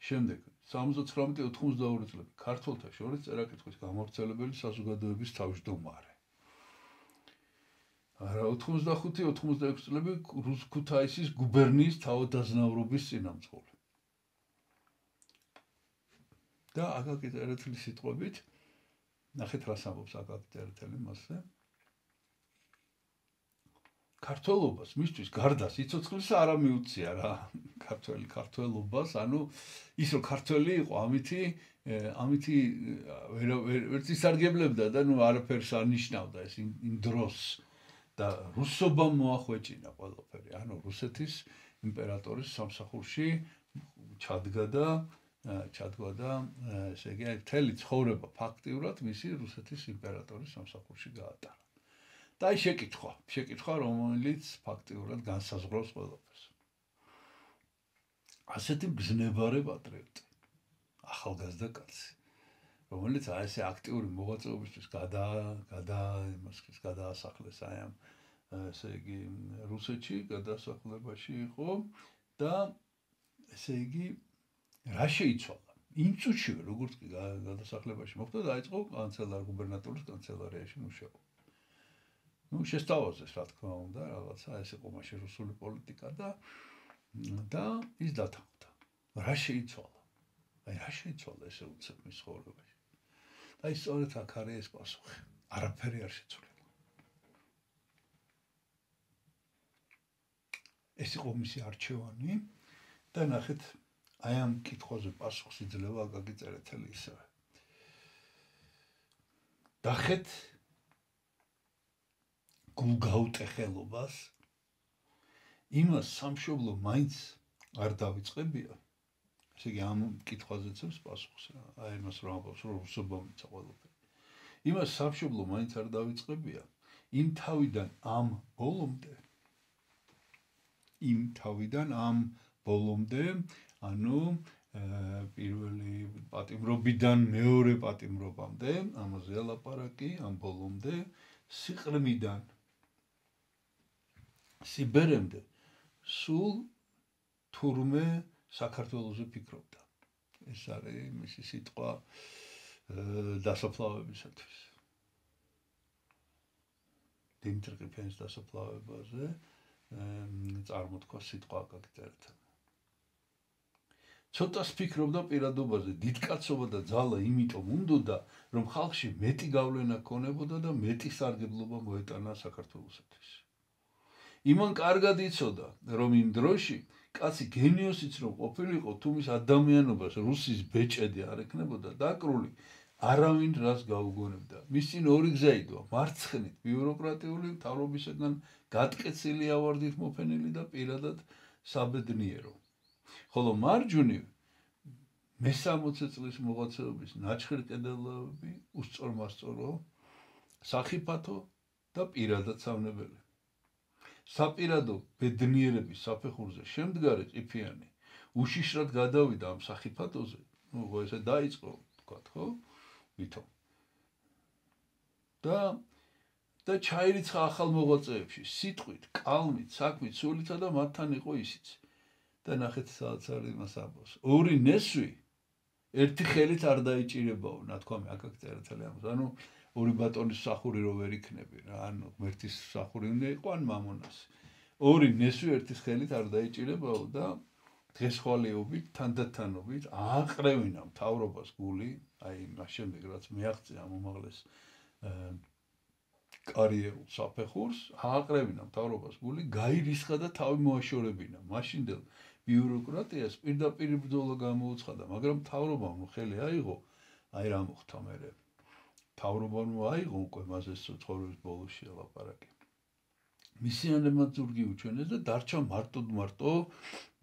შემდეგ 79-82 წლები ქართველთა შორის წერა-კითხვის გამავრცელებელი საზოგადოების თავმჯდომარე. 85-86 წლები ქუთაისის გუბერნიის თავადაზნაურობის წინამძღოლი. და აკაკი წერეთლის სიტყვებით, ნახეთ რას ამბობს აკაკი წერეთელი მასზე. ქართველობას მისთვის გარდა სიცოცხლისა არ მიუწია რა. ქართველობას, ანუ ის რომ ქართველი იყო, ამითი ვერც ისარგებლებდა და ნუ არაფერს არ ნიშნავდა ეს იმ დროს და რუსობამ მოახვეჭინა ყველაფერი. ანუ რუსეთის იმპერატორის სამსახურში ჩადგა და ესე იგი მთელი ცხოვრება ფაქტიურად მისი რუსეთის იმპერატორის სამსახურში გაატარა. და აი შეკითხვა, რომელიც ფაქტიურად განსაზღვრავს ყველაფერს. ასეთი მგზნებარე პატრიოტი, ახალგაზრდა კაცი, რომელიც აი ესე აქტიური მოღვაწეობისთვის გადაასახლეს აი ამ ესე იგი რუსეთში გადასახლებაში იყო და ესე იგი რა შეიცვალა? იმ წუთშივე როგორც კი გადასახლებაში მოხდა, დაიწყო გუბერნატორის კანცელარიაში მუშაობა. ნუ შესთავაზეს რა თქმა უნდა, რაღაცა ეს იყო მაშინ რუსული პოლიტიკა და ის დათანხმდა. რა შეიცვალა? აი რა შეიცვალა ესე უცებ მის ცხოვრებაში? და ის სწორედ აქ არის ეს პასუხი. არაფერი არ შეცვლილა. ეს იყო მისი არჩევანი და ნახეთ აი ამ კითხვაზე პასუხს იძლევა აკაკი წერეთელი ისევე. დახეთ გულგაუტეხელობას იმას სამშობლო მაინც არ დავიწყებია. ესე იგი ამ კითხვაზე წევს პასუხს რა. აი იმას რომ ამბობს რომ რუსობა მიცა ყველაფერი. იმას სამშობლო მაინც არ დავიწყებია. იმ თავიდან ამ ბოლომდე ანუ პირველი პატიმრობიდან მეორე პატიმრობამდე, ამაზე ელაპარაკი, ამ ბოლომდე, სიყრმიდან სიბერემდე სულ თურმე საქართველოზე ფიქრობდა. ეს არის მისი სიტყვა დასაფლავებისათვის. დიმიტრი ყიფენის დასაფლავებაზე წარმოთქვა სიტყვა აკაკი წერეთელმა. ცოტას ფიქრობდა პირადობაზე, დიდკაცობა და ძალა იმიტომ უნდოდა, რომ ხალხში მეტი გავლენა ქონებოდა და მეტი სარგებლობა მოეტანა საქართველოსათვის. იმან კარგად იცოდა, რომ იმ დროში კაცი გენიოსიც რომ ყოფილიყო, თუ მის ადამიანობას რუსის ბეჭედი არ ექნებოდა დაკრული, არავინ რას გაუგონებდა. მის წინ ორი გზა იდვა, მარცხნით ბიუროკრატიული მთავრობისგან გატკეცილი ავარდით მოფენილი და პირადად საბედნიერო. ხოლო მარჯვნივ მე-60 წლის მოღვაწეობის ნაჩხერ კედელები უსწორმასწორო, სახიფათო და პირადად სამნებელი. საპირადო ბედნიერების საფეხურზე შემდგარი ყიფიანი უშიშრად გადავიდა ამ სახიფათოზე, ხო ესე დაიწყო, თქვათ, ხო? ვითომ. და ჩაირიცხა ახალ მოღვაწეებში, სიტყვით, კალმით, საქმით, სულითა და მათთან იყო ისიც. და ნახეთ სადაც არის მას ამბობს. ორი ნესვი ერთი ხელით არ დაიჭირებაო, ნათქვამი აქ წერეთელი ამბობს. ანუ ორი ბატონის მსახური რო ვერ იქნები რა, ანუ ღმერთის მსახური უნდა იყო ან მამონასი. ორი ნესვი ერთის ხელით არ დაიჭირებაო და დღესხვალიობით, თანდათანობით ააყრევინა მთავრობას გული, აი მას შემდეგ რაც მეაღწია ამ უმაღლეს კარიერულ საფეხურს, ააყრევინა მთავრობას გული, გაირისხა და თავი მოაშორებინა. მაშინდელ ბიუროკრატიას პირდაპირ ბრძოლა გამოუცხადა, მაგრამ მთავრობამ ხელი აიღო, აი რა მოხდა მერე. მთავრობამ აიღო უკვე მასე ცხოვრების ბოლოში ლაპარაკი. მისიანებმა ზურგი უჩვენეს და დარჩა მარტო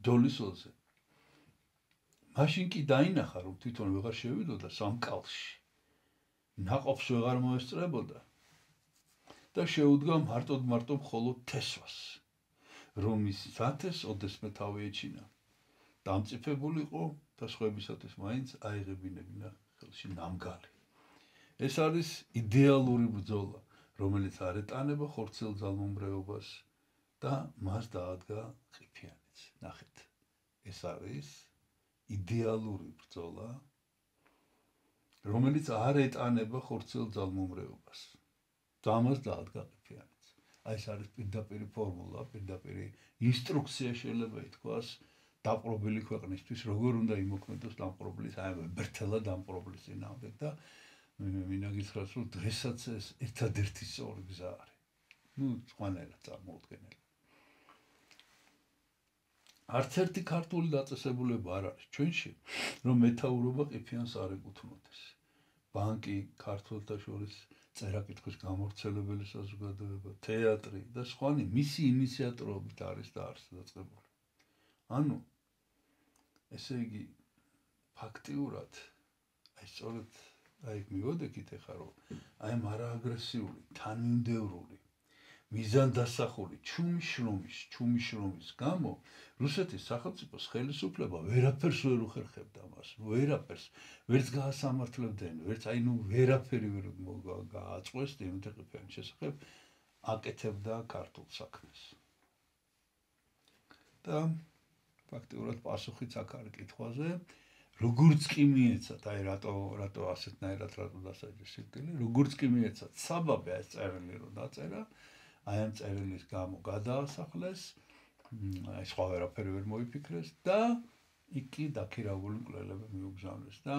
დოლის ოლზე. მაშინ კი დაინახა, რომ თვითონ ვეღარ შევიდოდა სამკალში. ნაყოფს ვეღარ მოესწრებოდა და შეუდგა მარტო მხოლოდ თესვას, რომ ის ზათეს ოდესმე თავი ეჩინა. დამწიფებულიყო და სხვებისათვის მაინც აიღებინებინა ხელში ნამგალი. ეს არის იდეალური ბრძოლა, რომელიც არ ეტანება ხორცელ ძალმომრეობას და მას დაადგა ყიფიანიც. ნახეთ, ეს არის იდეალური ბრძოლა, რომელიც არ ეტანება ხორცელ ძალმომრეობას. დამას დაადგა ყიფიანიც. აი ეს არის პირდაპირი ფორმულა, პირდაპირი ინსტრუქცია შეიძლება ითქვას დაპყრობილი ქვეყნისთვის, როგორ უნდა იმოქმედოს დამპყრობლის, აი ბერთელა დამპყრობლის წინააღმდეგ და მინდა გითხრათ, რომ დღესაც ეს ერთადერთი სწორი გზა არის. სხვანაირად წარმოუდგენელი. არც ერთი ქართული დაწესებულება არ არის ჩვენში, რომ მეთაურობა ყიფიანს არ ეკუთვნოდეს. ბანკი, ქართველთა შორის წერა-კითხვის გამავრცელებელი საზოგადოება, თეატრი და სხვანი მისი ინიციატორობით არის დაარსებული. ანუ ესე იგი ფაქტიურად აი სწორედ აი მივოდექით ახლა რომ აი ამ არააგრესიული, თანმიმდევრული, მიზანდასახული ჩუმი შრომის გამო რუსეთის სახელმწიფოს ხელისუფლება ვერაფერს ვერ უხერხებდა მას, ვერაფერს, ვერც გაასამართლებდნენ, ვერც აი ვერაფერი ვერ გააწყვეს დიმიტრი ყიფიანის შესახებ, აკეთებდა ქართულ საქმეს. და ფაქტიურად პასუხიც აქ არის კითხვაზე, როგორც კი მიეცათ, აი რატო ასეთნაირად რატო დასაჯეს სიკვდილი, როგორც კი მიეცათ საბაბი ეს წერილი რომ დაწერა, აი ამ წერილის გამო გადაასახლეს, აი სხვა ვერაფერი ვერ მოიფიქრეს და იქ კი დაქირავული მკვლელები მიუგზავნეს და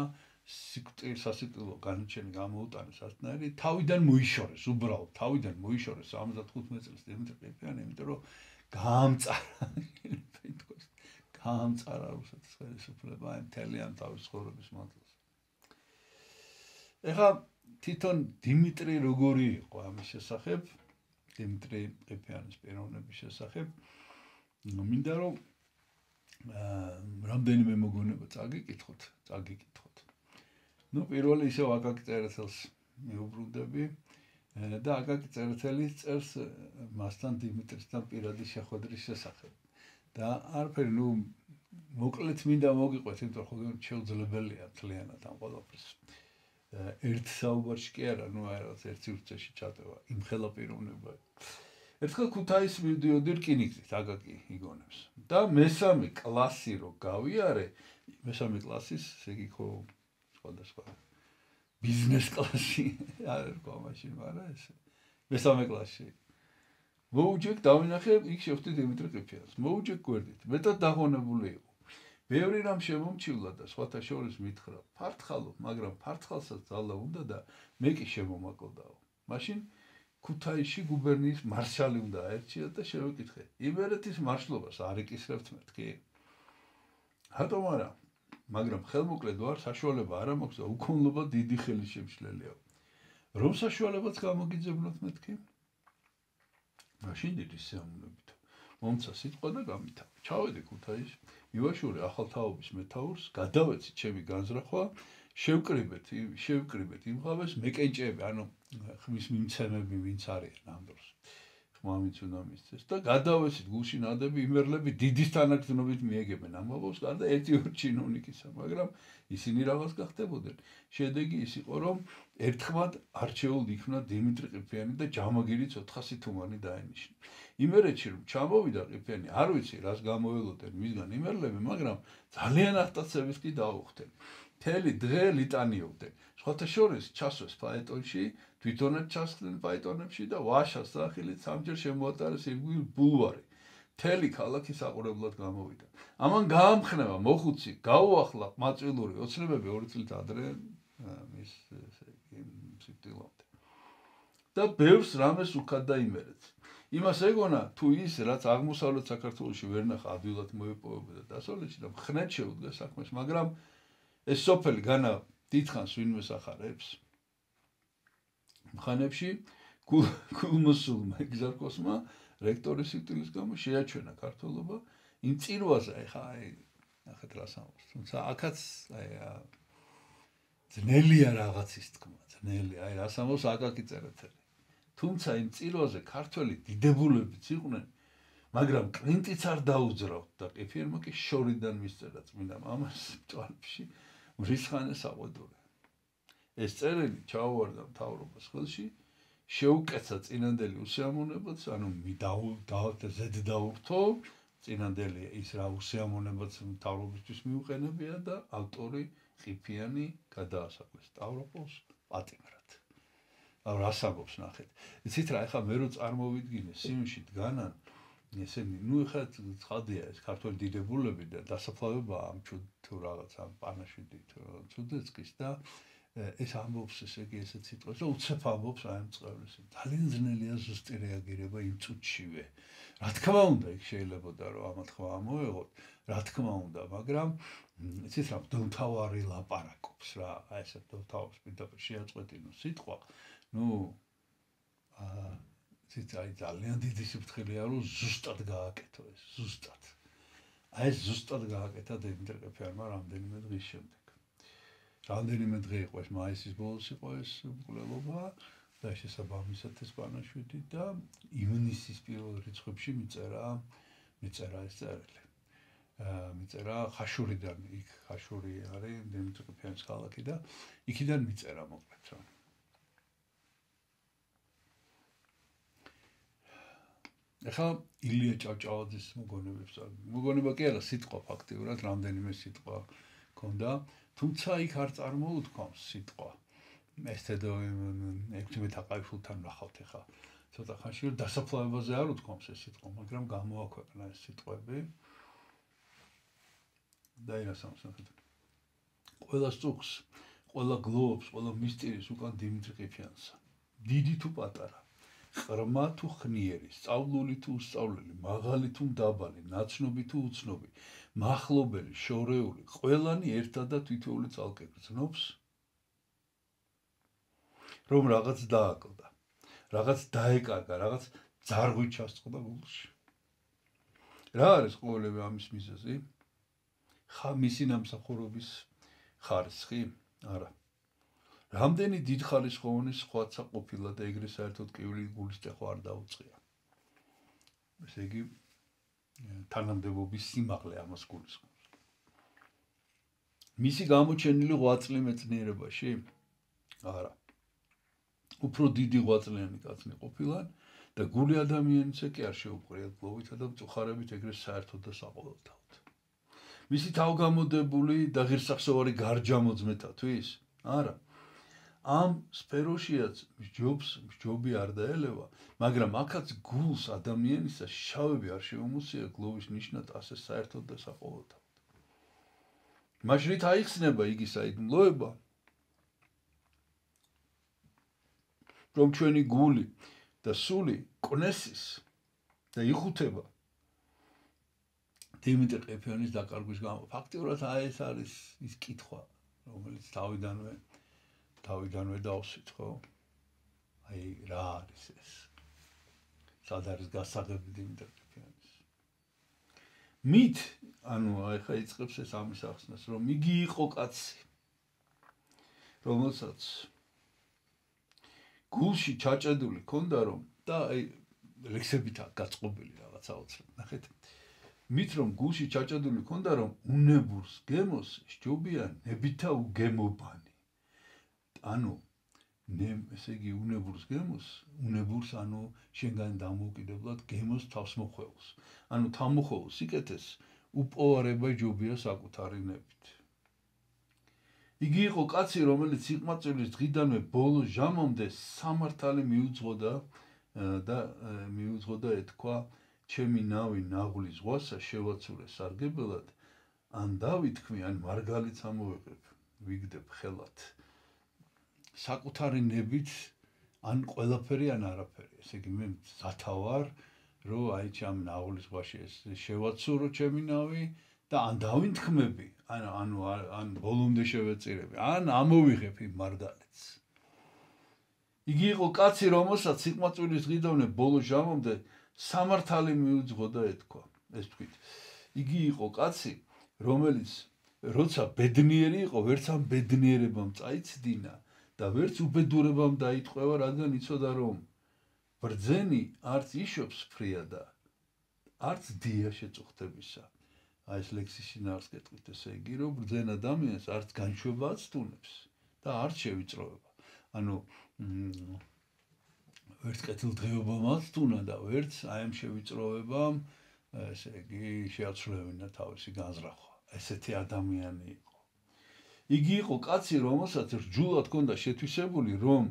სასიკვდილო განაჩენი გამოუტანეს ასეთნაირი, თავიდან მოიშორეს, უბრალოდ თავიდან მოიშორეს 75 წელს დიმიტრი ყიფიანი, იმიტომ რომ გაამწარა რუსეთის ხელისუფლება აი მთელი ამ თავის ცხოვრების მანძილზე. ეხლა თვითონ დიმიტრი როგორი იყო ამის შესახებ, დიმიტრი ყიფიანის პიროვნების შესახებ, მინდა რომ რამდენიმე მოგონება წაგიკითხოთ. პირველი ისევ აკაკი წერეთელს მიუბრუნდები და აკაკი წერეთელი წერს მასთან დიმიტრისთან პირადი შეხვედრის შესახებ. და არაფერი, მოკლედ მინდა მოგიყვეთ, იმიტომ რომ შეუძლებელია მთლიანად ამ ყველაფერს. ერთ საუბარში კი არა, აი რაღაც ერთ სივრცეში ჩატევა იმ ხელა პიროვნება. ერთხელ ქუთაისს მივდიოდი რკინიგზით, აკაკი იგონებს. და მესამე კლასი რო გავიარე, მესამე კლასის, ესე იგი ხო სხვადასხვა ბიზნეს კლასი არ ერქვა მაშინ, მაგრამ ესე მესამე კლასში. მოუჯეკ დავინახე, იქ შევხვდი დიმიტრი ყიფიანს. მოუჯეკ გვერდით, მეტად დაღონებული იყო. ბევრი რამ შემომჩივლა და სხვათა შორის მითხრა, ფართხალო, მაგრამ ფართხალსაც ძალა უნდა და მე კი შემომაკლდაო. მაშინ ქუთაისში გუბერნიის მარშალი უნდა აერჩიათ და შევეკითხე, იმერეთის მარშლობას არ იკისრებთ მეთქი? რატომ არა? მაგრამ ხელმოკლედ ვარ, საშუალება არ მაქვს და უქონლობა დიდი ხელის შემშლელიაო. რომ საშუალებაც გამოგიძებნოთ მეთქი? მაშინ დიდი სიამოვნებით მომცა სიტყვა და გამითავე. ჩავედი ქუთაისში, მივაშურე ახალ თაობის მეთაურს, გადავეცი ჩემი განზრახვა, შევკრიბეთ იმღავეს მეკენჭეები, ანუ ხმის მიმცემები ვინც არიან ამ დროს. ხმამიც უნდა მისცეს და გადავესით გულში ნადები იმერლები დიდის თანაგრძნობით მიეგებენ ამბობს გარდა ერთი-ორი ჩინოვნიკისა, მაგრამ ისინი რაღაც გახდებოდნენ. შედეგი ის იყო, რომ ერთხმად არჩეულ იქნა დიმიტრი ყიფიანი და ჯამაგირი 400 თუმანი დაენიშნა. იმერეთში რომ ჩამოვიდა ყიფიანი, არ ვიცი რას გამოველოდენ მისგან იმერლები, მაგრამ ძალიან აღტაცების კი დაუხდნენ. მთელი დღე ლიტანიობდნენ. სხვათა შორის ჩასვეს ფაეტონში, თვითონაც ჩასხდნენ ფაეტონებში და ვაშას სახელით სამჯერ შემოატარეს ირგვლივ ბულვარი. მთელი ქალაქი საყურებლად გამოვიდა. ამან გაამხნევა მოხუცი, გაუახლა მაწილური ოცნებები 2 წლით ადრე მის სიკვდილამდე. და ბევრს რამეს უკად დაიმერეთ. იმას ეგონა თუ ის რაც აღმოსავლეთ საქართველოში ვერ ნახა ადვილად მოეპოვებოდა დასავლეთში და ხნეთ შეუდგა საქმეს, მაგრამ ეს სოფელი განა დიდხანს ვინმეს ახარებს. მხანებში გულმოსულმა ეგზარქოსმა რექტორის სიკვდილის გამო შეაჩვენა ქართველობა იმ წირვაზე, ეხა ნახეთ რას ამბობს. თუმცა აქაც ძნელია რაღაცის თქმა, ძნელია. რას ამბობს აკაკი წერეთელი. თუმცა იმ წირვაზე ქართველი დიდებულებიც იყვნენ, მაგრამ კლინტიც არ დაუძრავთ და ყიფიანმა კი შორიდან მისწერა წმინდა მამას თვალებში მრისხანეს აყვედურე. ეს წერილი ჩაუვარდა მთავრობას ხელში, შეუკეცა წინანდელი უსიამოვნებაც, ანუ ზედ დაურთო წინანდელი ის რა უსიამოვნებაც მთავრობისთვის მიუყენებია და ავტორი ყიფიანი გადაასაკვეს სტავროპოლს პატიმრად. რას ამბობს ნახეთ. იცით რა, ეხლა მე რო წარმოვიდგინე სიმში დგანან ესენი, ეხლა ცხადია ეს ქართველი დიდებულები და დასაფლავება ამ თუ რაღაცა პანაშვიდი ცუდეცკის და ეს ამბობს ესე იგი ესეთ სიტყვას და უცებ ამბობს აი ამ წყევლის. ძალიან ძნელია ზუსტი რეაგირება იმ წუთშივე. რა თქმა უნდა, იქ შეიძლებოდა რომ ამა თქმა ამოეღოთ, რა თქმა უნდა, მაგრამ იცით რა, მღვდელმთავარი ლაპარაკობს რა, აი ესე მღვდელმთავარს პირდაპირ შეაწყვეტინო სიტყვა, იცით აი ძალიან დიდი სიფრთხილეა რომ ზუსტად გააკეთო ეს, ზუსტად. აი ეს ზუსტად გააკეთა დიმიტრი ყიფიანმა რამდენიმე დღის შემდეგ. რამდენიმე დღე იყო ეს მაისის ბოლოს იყო ეს მკვლელობა და შესაბამისად ეს პანაშვიდი და ივნისის პირველ რიცხვებში მიწერა ეს წერილი. მიწერა ხაშურიდან, იქ ხაშური არის დიმიტრი ყიფიანის ქალაქი და იქიდან მიწერა მოკლედ რა. ეხლა ილია ჭავჭავაძის მოგონებებს მოგონება კი არა, სიტყვა ფაქტიურად რამდენიმე სიტყვა ქონდა. თუმცა იქ არ წარმოუთქვამს სიტყვა. ეს თედო 16 აყაიფულთან ნახავთ ეხა. ცოტა ხანში დასაფლავებაზე არ უთქვამს ეს სიტყვა, მაგრამ გამოაქვეყნა ეს სიტყვები. და ირასამს ნახეთ. ყველა სწუხს, ყველა გლოვს, ყველა მისტირის უკან დიმიტრი ყიფიანსა. დიდი თუ პატარა, ყრმა თუ ხნიერი, სწავლული თუ უსწავლელი, მაღალი თუ დაბალი, ნაცნობი თუ უცნობი, მახლობელი, შორეული, ყველანი ერთად და თითოეული ცალკე გრძნობს, რომ რაღაც დააკლდა, რაღაც დაეკარგა, რაღაც ძარღვით ჩასწყდა გულში. რა არის ყოველივე ამის მიზეზი? მისი ნამსახურობის ხარისხი? არა. რამდენი დიდხარისხოვანი სხვაცა ყოფილა და ეგრე საერთოდ კივრი გულის ტეხო არ დაუწყია. ესე იგი თანამდებობის სიმაღლე ამას გულისხმობს. მისი გამოჩენილი 8 წლი მეცნიერებაში? არა. უფრო დიდი 8 წლიანი კაცნი ყოფილან და გული ადამიანისა კი არ შეუპყრიათ გლოვითა და მწუხარებით ეგრე საერთოდ და საყოველთაოდ. მისი თავგამოდებული და ღირსახსოვარი გარჯამოძმეტათვის? არა. ამ სფეროშიაც მსჯობი არ დაელევა, მაგრამ აქაც გულს ადამიანისა შავები არ შეუმოსია გლოვის ნიშნად ასე საერთოდ და საყოველთაოდ. მაშინ რით აიხსნება იგი საიდუმლოება, რომ ჩვენი გული და სული კნესის და იხუთება დიმიტრი ყიფიანის დაკარგვის გამო. ფაქტიურად ეს არის ის კითხვა, რომელიც თავიდანვე დავსვით, ხო? აი რა არის ეს? სად არის გასაღები დიმიტრი ყიფიანის? მით, ანუ ეხა იწყებს ეს ამის ახსნას, რომ იგი იყო კაცი. რომელსაც გულში ჩაჭედული ქონდა რომ და აი ლექსებით გაწყობილი რაღაცა უცებ ნახეთ მით რომ გულში ჩაჭედული ქონდა რომ უნებურს გემოს სჯობია ნებითა უგემობანი ანუ ესე იგი უნებურს გემოს უნებურს ანუ შენგან დამოუკიდებლად გემოს თავს მოხვეულს ანუ თავმოხვეულ სიკეთეს უპოვარება ჯობია საკუთარი ნებით იგი იყო კაცი რომელიც სიყმაწვილის დღიდანვე ბოლო ჟამამდე სამართალი მიუძღოდა და მიუძღოდა ეთქვა ჩემი ნავი ნაღვლი ზღვასა შევაცურე სარგებელად ან დავითქმი ან მარგალიც ამოვიღებ ვიგდებ ხელად საკუთარი ნებით ან ყველაფერი ან არაფერი ესე იგი მე სათავარ რომ აი ჩემ ნაღლის ზღვაში შევაცურო ჩემი ნავი და ან დავინთქმები ან ბოლომდე შევეწირები ან ამოვიღებ იმ მარგალეთს იგი იყო კაცი რომელსაც სიყმაწვილის დღიდანვე ბოლო ჟამამდე სამართალი მიუძღოდა ეთქვა ეს თქვით იგი იყო კაცი რომელიც როცა ბედნიერი იყო ვერც ამ ბედნიერებამ წაიცდინა და ვერც უბედურებამ დაიტყვევა რადგან იცოდა რომ ბრძენი არც იშობს ფრიადა არც დია შეწუხდებისა აი ეს ლექსის შინაარს გეტყვით ესე იგი რომ ბრძენ ადამიანს არც განშვება აცდუნებს და არც შევიწროება ანუ ვერც კეთილდღეობამ აცდუნა და ვერც აი ამ შევიწროებამ ესე იგი შეაცვლევინა თავისი განზრახვა ესეთი ადამიანი იყო იგი იყო კაცი რომელსაც რჯულად ჰქონდა შეთვისებული რომ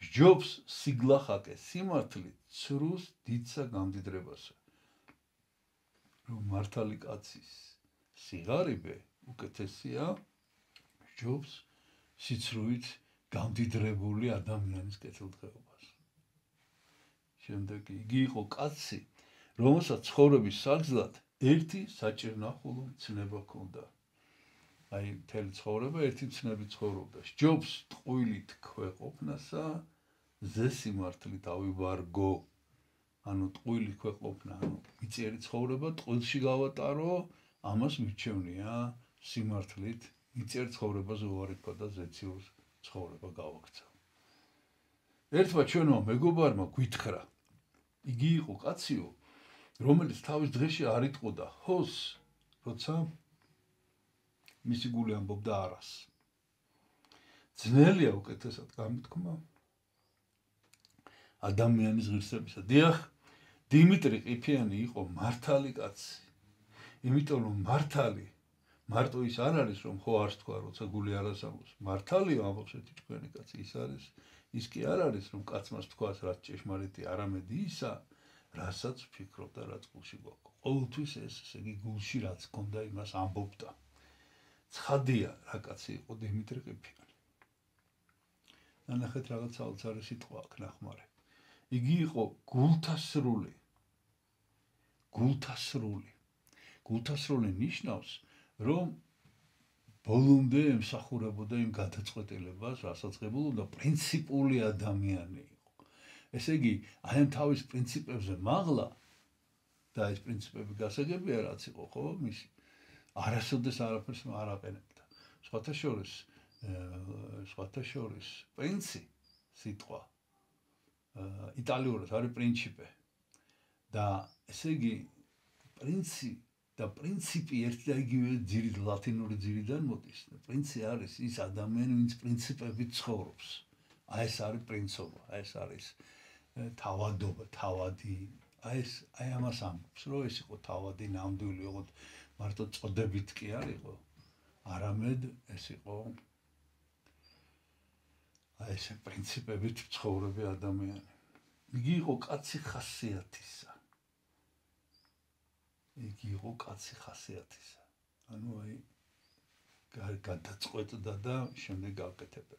სჯობს სიგლახაკე სიმართლით ცრუს დიდსა გამდიდრებასა რომ მართალი კაცის სიღარიბე უკეთესია სჯობს სიცრუით გამდიდრებული ადამიანის კეთილდღეობას შემდეგ იგი იყო კაცი რომელსაც ცხოვრების საგზლად ერთი საჭირნახულო მცნება ჰქონდა აი მთელი ცხოვრება ერთი მცნებით ცხოვრობდა სჯობს ტყუილით ქვეყოფნასა ზესიმართლით ავიბარგო ანუ ტყუილი ქვეყოფნა ანუ მიწიერი ცხოვრება ტყუილში გავატარო ამას მირჩევნია სიმართლით მიწიერ ცხოვრებაზე უარიფა და ზეციურ ცხოვრება გავაქცევ ერთმა ჩვენმა მეგობარმა გვითხრა იგი იყო კაციო რომელიც თავის დღეში არ იტყოდა ჰოს როცა მისი გული ამბობდა არას ძნელია უკეთესად გამოთქმა ადამიანის ღირსებისა დიახ დიმიტრი ყიფიანი იყო მართალი კაცი იმიტომ რომ მართალი მარტო ის არ არის რომ ხო არს თქვა როცა გული არას ამბობს მართალია ამბობს ერთი თქვენი კაცი ის არის ის კი არ არის რომ კაცმას თქვას რაც ჭეშმარიტი არამედ ისა რასაც ფიქრობდა რაც გულში გვაქვს ყოველთვის ესე იგი გულში რაც გქონდა იმას ამბობდა ცხადია რა კაცი იყო დიმიტრი ყიფიანი ნახეთ რაღაც საოცარი სიტყვა აქ ნახმარე იგი იყო გულთასრული ნიშნავს რომ ბოლომდე ემსახურებოდა იმ გადაწყვეტილებას რასაც ღებულობდა პრინციპული ადამიანი იყო ესე იგი აი ამ თავის პრინციპებზე მაღლა და ეს პრინციპები გასაგებია რაც იყო ხო მისი არასოდეს არაფერს არ აყენებდა სხვათა შორის პრინცი სიტყვა იტალიურად არის პრინჩიპე და ესე იგი პრინცი და პრინციპი ერთი და იგივე ძირით ლათინური ძირიდან მოდის და პრინცი არის ის ადამიანი ვინც პრინციპებით ცხოვრობს აი ეს არის პრინცობა აი ეს არის თავადობა თავადი აი ამას ამბობს რომ ეს იყო თავადი ნამდვილი ოღონდ მარტო წოდებით კი არ იყო არამედ ეს იყო აი ეს პრინციპებით ცხოვრები ადამიანი იგი იყო კაცი ხასიათისა ანუ აი გადაწყვეტდა და შემდეგ გაკეთებდა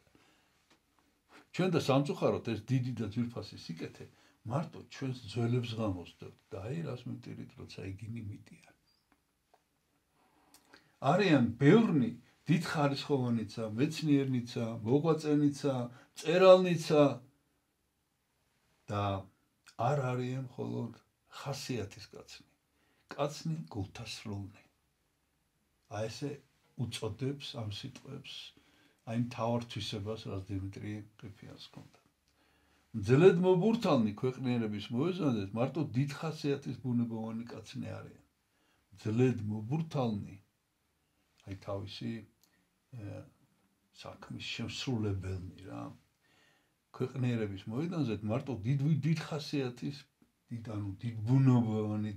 ჩვენ და სამწუხაროდ ეს დიდი და ძვირფასი სიკეთე მარტო ჩვენს ძველებს გამოსდევთ და აი რას მიტირით როცა იგინი მიტიან არიან ბევრნი დიდხარისხოვანიცა მეცნიერნიცა მოღვაწენიცა მწერალნიცა და არ არიან მხოლოდ ხასიათის კაცნი გულთასროლნი აი ესე უწოდებს ამ სიტყვებს აი მთავარ თვისებას, რაც დიმიტრი ყიფიანს ჰქონდა. მძლედ მობურთალნი ქვეყნიერების მოეზონებით მარტო დიდ ხასიათის ბუნებოვანი კაცნი არიან. მძლედ მობურთალნი აი თავისი საქმის შემსრულებელნი რა. ქვეყნიერების მოედანზე მარტო დიდ ხასიათის, დიდ ბუნებოვანი,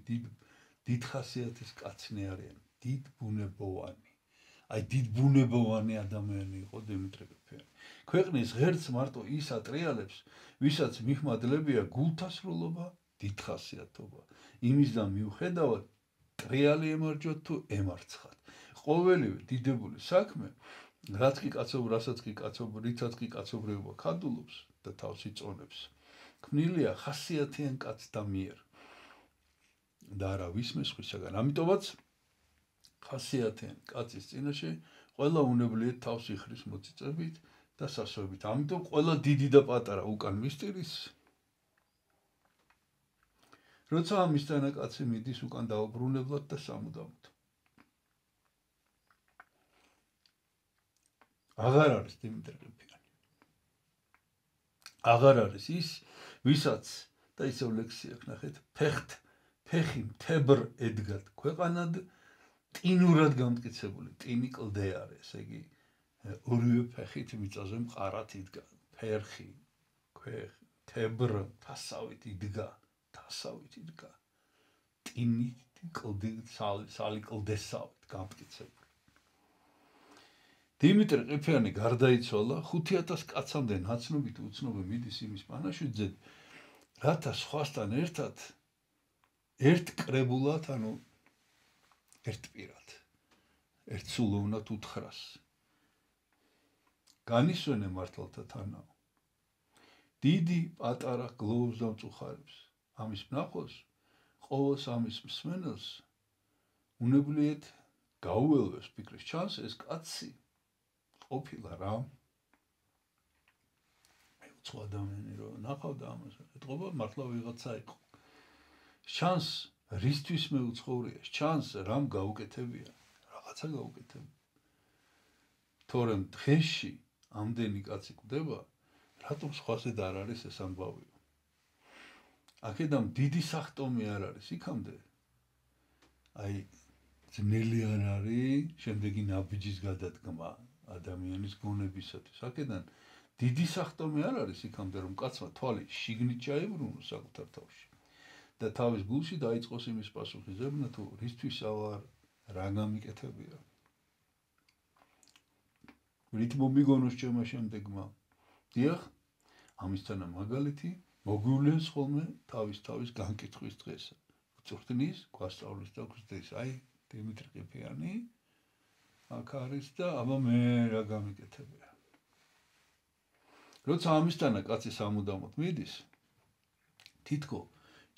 დიდ ხასიათის კაცნი არიან. დიდ ბუნებოვანი. აი დიდ ბუნებოვანი ადამიანი იყო დიმიტრი ყიფიანი. ქვეყნის ღერთს მარტო ის ატრიალებს, ვისაც მიხმადლებია გულთასრულობა, დიდხასიათობა. იმისგან მიუხედავად, ტრიალი ემარჯვოთ თუ ემარცხათ. ყოველივე დიდებული საქმე, რითაც კი კაცობრიობა ქადულობს და თავს იწონებს, ქმნილია ხასიათიან კაცთა მიერ და არა ვისმე სხვისაგან. ამიტომაც ხასიათიან კაცის წინაშე ყველა უნებლიეთ თავს იხრის მოწიწებით და სასოებით. ამიტომ ყველა დიდი და პატარა უკან მისტირის, როცა ამის თანაკაცი მიდის უკან დაუბრუნებლად და სამუდამოდ. აღარ არის დიმიტრი ყიფიანი. აღარ არის ის, ვისაც და ისევ ლექსი აქვს ნახეთ, ფეხი მთებრ ედგათ ქვეყანად ტინურად გამტკიცებული, ტინი კლდე არის, ესე იგი ორივე ფეხით მიწაზე მყარად იდგა, ფერხი, თებრ თასავით იდგა, ტინი კლდი სალი კლდესავით გამტკიცებული. დიმიტრი ყიფიანი გარდაიცვალა 5000 კაცამდე ნაცნობი თუ უცნობი მიდის იმის პანაშვიდზე, რათა სხვასთან ერთად ერთ კრებულად, ანუ ერთ პირად, ერთ სულოვნად უთხრას. განისვენე მართალთა თანაო. დიდი პატარა გლოვს და მწუხარებს. ამის მნახოს, ყოველს ამის მსმენელს უნებლიეთ გაუელვებს ფიქრის ჩანს ეს კაცი ყოფილა რა. უცხო ადამიანი რომ ნახავდა ამას, ეთყობა მართლა ვიღაცა იყო. ჩანს რისთვის მეუცხოვრია, ჩანს რამ გაუკეთებია, რაღაცა გაუკეთებია. თორემ დღეში ამდენი კაცი კვდება, რატომ სხვაზე და არ არის ეს ამბავი? აქედან დიდი სახტომი არ არის იქამდე. აი ძნელი არ არის შემდეგი ნაბიჯის გადადგმა ადამიანის გონებისათვის. აქედან დიდი სახტომი არ არის იქამდე, რომ კაცმა თვალი შიგნით ჩაიბრუნოს საკუთარ თავში და თავის გულში დაიწყოს იმის პასუხისმგებნა, თუ რისთვის ავარ, რა გამიკეთებია. რით მომიგონოს ჩემმა შემდეგმა. დიახ, ამისთანა მაგალითი მოგვივლენს ხოლმე თავის განკითხვის დღეს. უწვრთნის, გვასწავლის და გვზრდის. აი, დიმიტრი ყიფიანი აქ არის და აბა მე რა გამიკეთებია. როცა ამისთანა კაცი სამუდამოდ მიდის, თითქო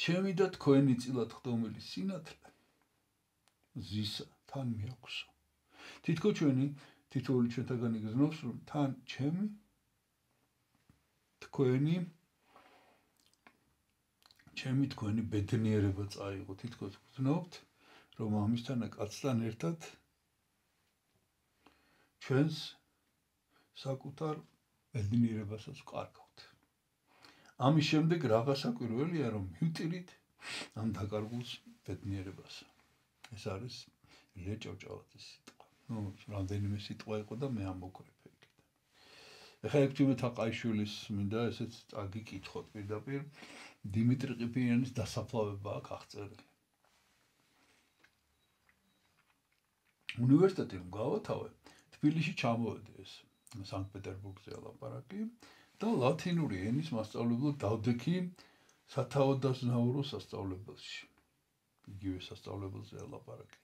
ჩემი და თქვენი წილად ხდომილი სინათლე ზისა თან მიაქვსო. თითქო თითოეული ჩვენთაგანი გრძნობს, რომ თან ჩემი თქვენი ბედნიერება წაიღო. თითქოს გრძნობთ, რომ ამისთანა კაცთან ერთად ჩვენს საკუთარ ბედნიერებასაც ვყარგავთ. ამის შემდეგ რაღა საკვირველია, რომ მივტირით ამ დაკარგულს ბედნიერებას. ეს არის ილია ჭავჭავაძის სიტყვა. რამდენიმე სიტყვა იყო და მე ამოვკრიფე იქიდან. ეხლა ექვთიმე თაყაიშვილის მინდა ესეც წაგიკითხოთ პირდაპირ. დიმიტრი ყიფიანის დასაფლავება აქ აღწერილი. უნივერსიტეტი რომ გავათავე, თბილისში ჩამოვედი ეს სანქტ-პეტერბურგზე ლაპარაკი და ლათინური ენის მასწავლებლად დავდექი სათავადაზნაურო სასწავლებელში. იგივე სასწავლებელზე ლაპარაკი.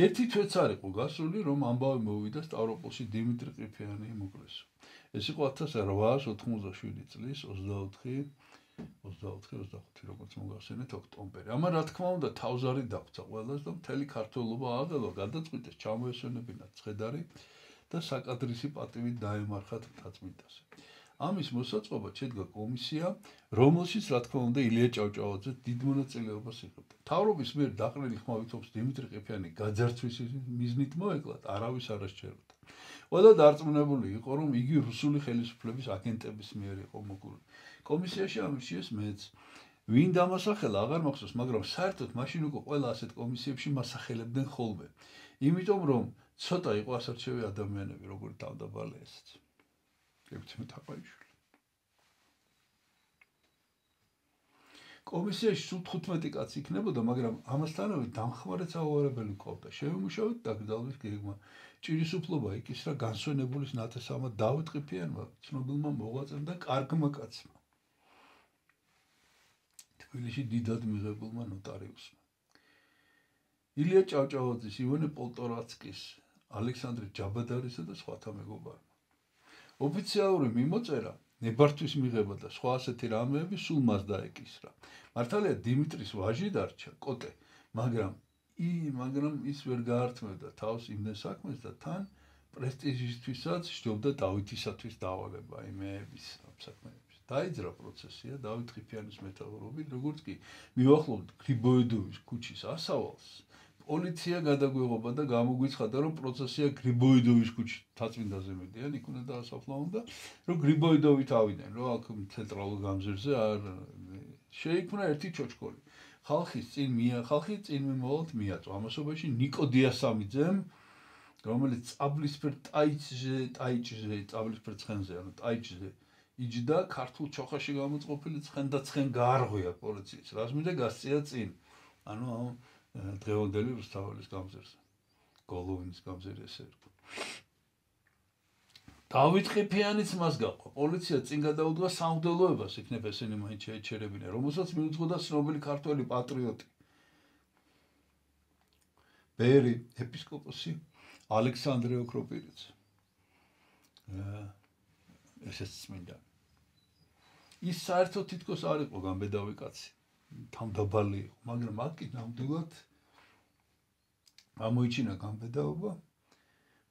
ერთი თვეც არ იყო გასული, რომ ამბავი მოვიდა სტავროპოლში დიმიტრი ყიფიანი იმუქრესო. ეს იყო 1897 წლის 24-25 როგორც მოგახსენეთ ოქტომბერი. ამან რა თქმა უნდა თავზარი დაგვცა ყველას და მთელი ქართველობა აღელვა გადაწყვიტეს ჩამოესვენებინათ ცხედარი და საკადრისი პატივით დაემარხათ მთაწმინდაზე. ამის მოსაწყობად შედგა კომისია, რომელშიც რა თქმა უნდა ილია ჭავჭავაძე დიდ მონაწილეობას იღებდა. მთავრობის მიერ დაყრდნილი ხმავით დიმიტრი ყიფიანი გაძარცვის მიზნით მოეკლათ, არავის არ ასჯერებდა. ყველა დარწმუნებული იყო, რომ იგი რუსული ხელისუფლების აგენტების მიერ იყო მოგული. კომისიაში ამირჩიეს მეც. ვინ დამასახელა აღარ მახსოვს, მაგრამ საერთოდ მაშინ უკვე ყველა ასეთ კომისიებში მასახელებდნენ ხოლმე. იმიტომ რომ ცოტა იყო ასარჩევი ადამიანები, როგორც თავდაბალი ესეც. გეუბნებით თაყაიშვილი. კომისიაში სულ 15 კაცი იქნებოდა, მაგრამ ამასთანავე დამხმარე საუარებელი მყოფდა. შევიმუშავეთ დაკრძალვის გეგმა. ჭირის უფლობა იკისრა განსვენებულის ნათესავმა დავით ყიფიანმა, ცნობილმა მოღვაწემ და კარგმა კაცმა. თბილისში დიდად მიღებულმა ნოტარიუსმა. ილია ჭავჭავაძის, ივანე პოლტორაცკის, ალექსანდრე ჯაბადარისა და სხვათა მეგობარმა. ოფიციალური მიმოწერა, ნებართვის მიღება და სხვა ასეთი რამეები სულ მას დაეკისრა. მართალია დიმიტრის ვაჟი დარჩა, კოტე, მაგრამ ის ვერ გაართმევდა თავს იმდენ საქმეს და თან პრესტიჟისთვისაც სჯობდა დავითისათვის დავალება იმეების ამ საქმეების. დაიძრა პროცესია დავით ყიფიანის მეთაურობით, როგორც კი მივახლოვთ გრიბოედოვის ქუჩის ასავალს, პოლიცია გადაგვეღობა და გამოგვიცხადა, რომ პროცესია გრიბოედოვის ქუჩის თაწმინდაზე მედიან, იქ უნდა დაასაფლავონ და რომ გრიბოედოვით ავიდნენ, რომ აქ ცენტრალურ გამზირზე არ შეიქმნა ერთი ჩოჩქოლი. ხალხი წინ მიმავალთ მიაწვა. ამასობაში ნიკო დიასამიძემ, რომელიც წაბლისფერ წაბლისფერ ცხენზე, ანუ ტაიჩზე იჯდა, ქართულ ჩოხაში გამოწყობილი ცხენ და ცხენ გაარღვია პოლიციის. რას მინდა გასწია წინ. ანუ ამ დღევანდელი რუსთაველის გამზირზე. გოლოვინის გამზირი ესე ერქვა. დავით ყიფიანიც მას გაყვა. პოლიცია წინ გადაუდგა სამღვდელოებას, იქნებ ესენი მაინც შეეჩერებინა, რომელსაც მიუძღოდა ცნობილი ქართველი პატრიოტი. ბერი ეპისკოპოსი ალექსანდრე ოქროპირიძე. ესეც წმინდა. ის საერთოდ თითქოს არ იყო გამბედავი კაცი. თავდაბალი იყო, მაგრამ აქ კი ნამდვილად გამოიჩინა გამბედაობა.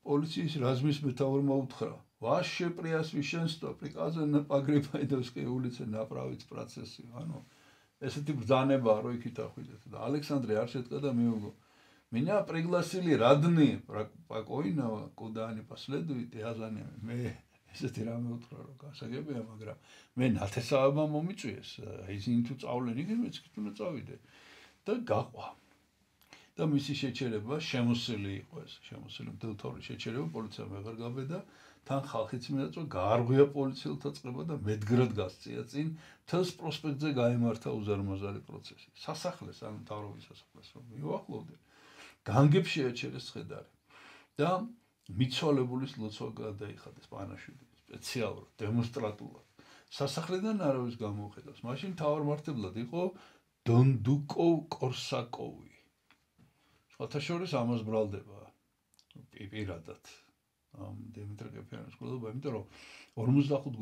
პოლიციის რაზმის მეთაურმა უთხრა: "Ваше преосвященство, приказано погребать Донской улице направить процесс". ანუ ესეთი ბრძანებაა, რომ იქით ახვიდეთ და ალექსანდრე არ შედგა და მიუგო: "Меня пригласили родные покойного, куда они последуют, я за ними". მე ესეთი რამე უთხრა, რომ გასაგებია, მაგრამ მე ნათესავებმა მომიწვიეს, ისინი თუ წავლენ იქ, მეც კი უნდა წავიდე და გაყვა. და მისი შეჩერება შემოსილი იყო ეს, შემოსილი მდელთორი შეჩერება პოლიციამ აღარ გაბედა, თან ხალხიც მიაწვა, გაარღვია პოლიციელთა წყება და მედგრად გასწია წინ, მთელს პროსპექტზე გაემართა უზარმაზარი პროცესი. სასახლეს, ანუ მთავრობის სასახლეს რომ მივახლოვდნენ, განგებს შეაჩერეს ცხედარი და მიცვალებულის ლოცვა გადაიხადეს პანაშვილი, სპეციალურად, დემონსტრატულად. სასახლიდან არავის გამოუხედავს. მაშინ მთავარმართებლად იყო დონდუკოვ კორსაკოვი. სხვათა შორის ამას ბრალდება პირადად დიმიტრი ყიფიანის ყოლობა, იმიტომ რომ 45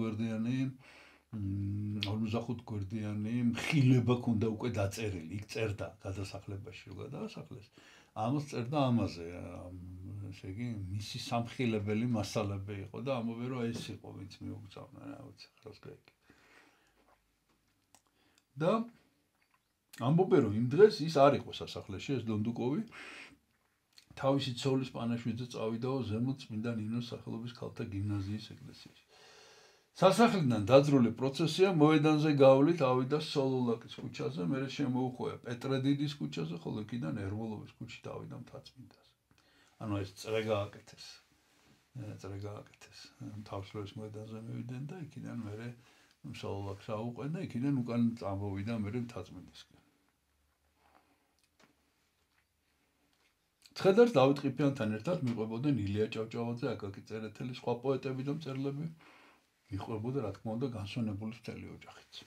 გვერდიანი მხილება ქონდა უკვე დაწერილი, იქ წერდა გადასახლებაში რომ გადაასახლეს. ამას წერდა ამაზე, ესე იგი მისი სამხილებელი მასალები იყო და ამბობენ რომ ეს იყო ვინც მიუგზავნა, რა ვიცი, ხალხს გაიგე. და ამბობენ რომ იმ დღეს ის არ იყო სასახლეში, ეს დონდუკოვი თავისი ცოლის პანაშვიდზე წავიდაო ზემოთ წმინდა ნინოს სახელობის ქალთა გიმნაზიის ეკლესიაში. სასახლიდან დაძრული პროცესია მოედანზე გავლით ავიდა სოლოლაკის ქუჩაზე, მერე შემოუხვია პეტრედიდის ქუჩაზე, ხოლო იქიდან ერმოლოვის ქუჩით ავიდა მთაწმინდაზე. ანუ ეს წრე გააკეთეს. თავშლების მოედანზე მივიდნენ და იქიდან მერე სოლოლაკს აუყვენ და იქიდან უკან წამოვიდა მერე მთაწმინდისკენ. ცხედარს დავით ყიფიანთან ერთად მიყვებოდნენ ილია ჭავჭავაძე, აკაკი წერეთელი, სხვა პოეტები და მწერლები. მიყვებოდა, რა თქმა უნდა, განსვენებულის მთელი ოჯახიც.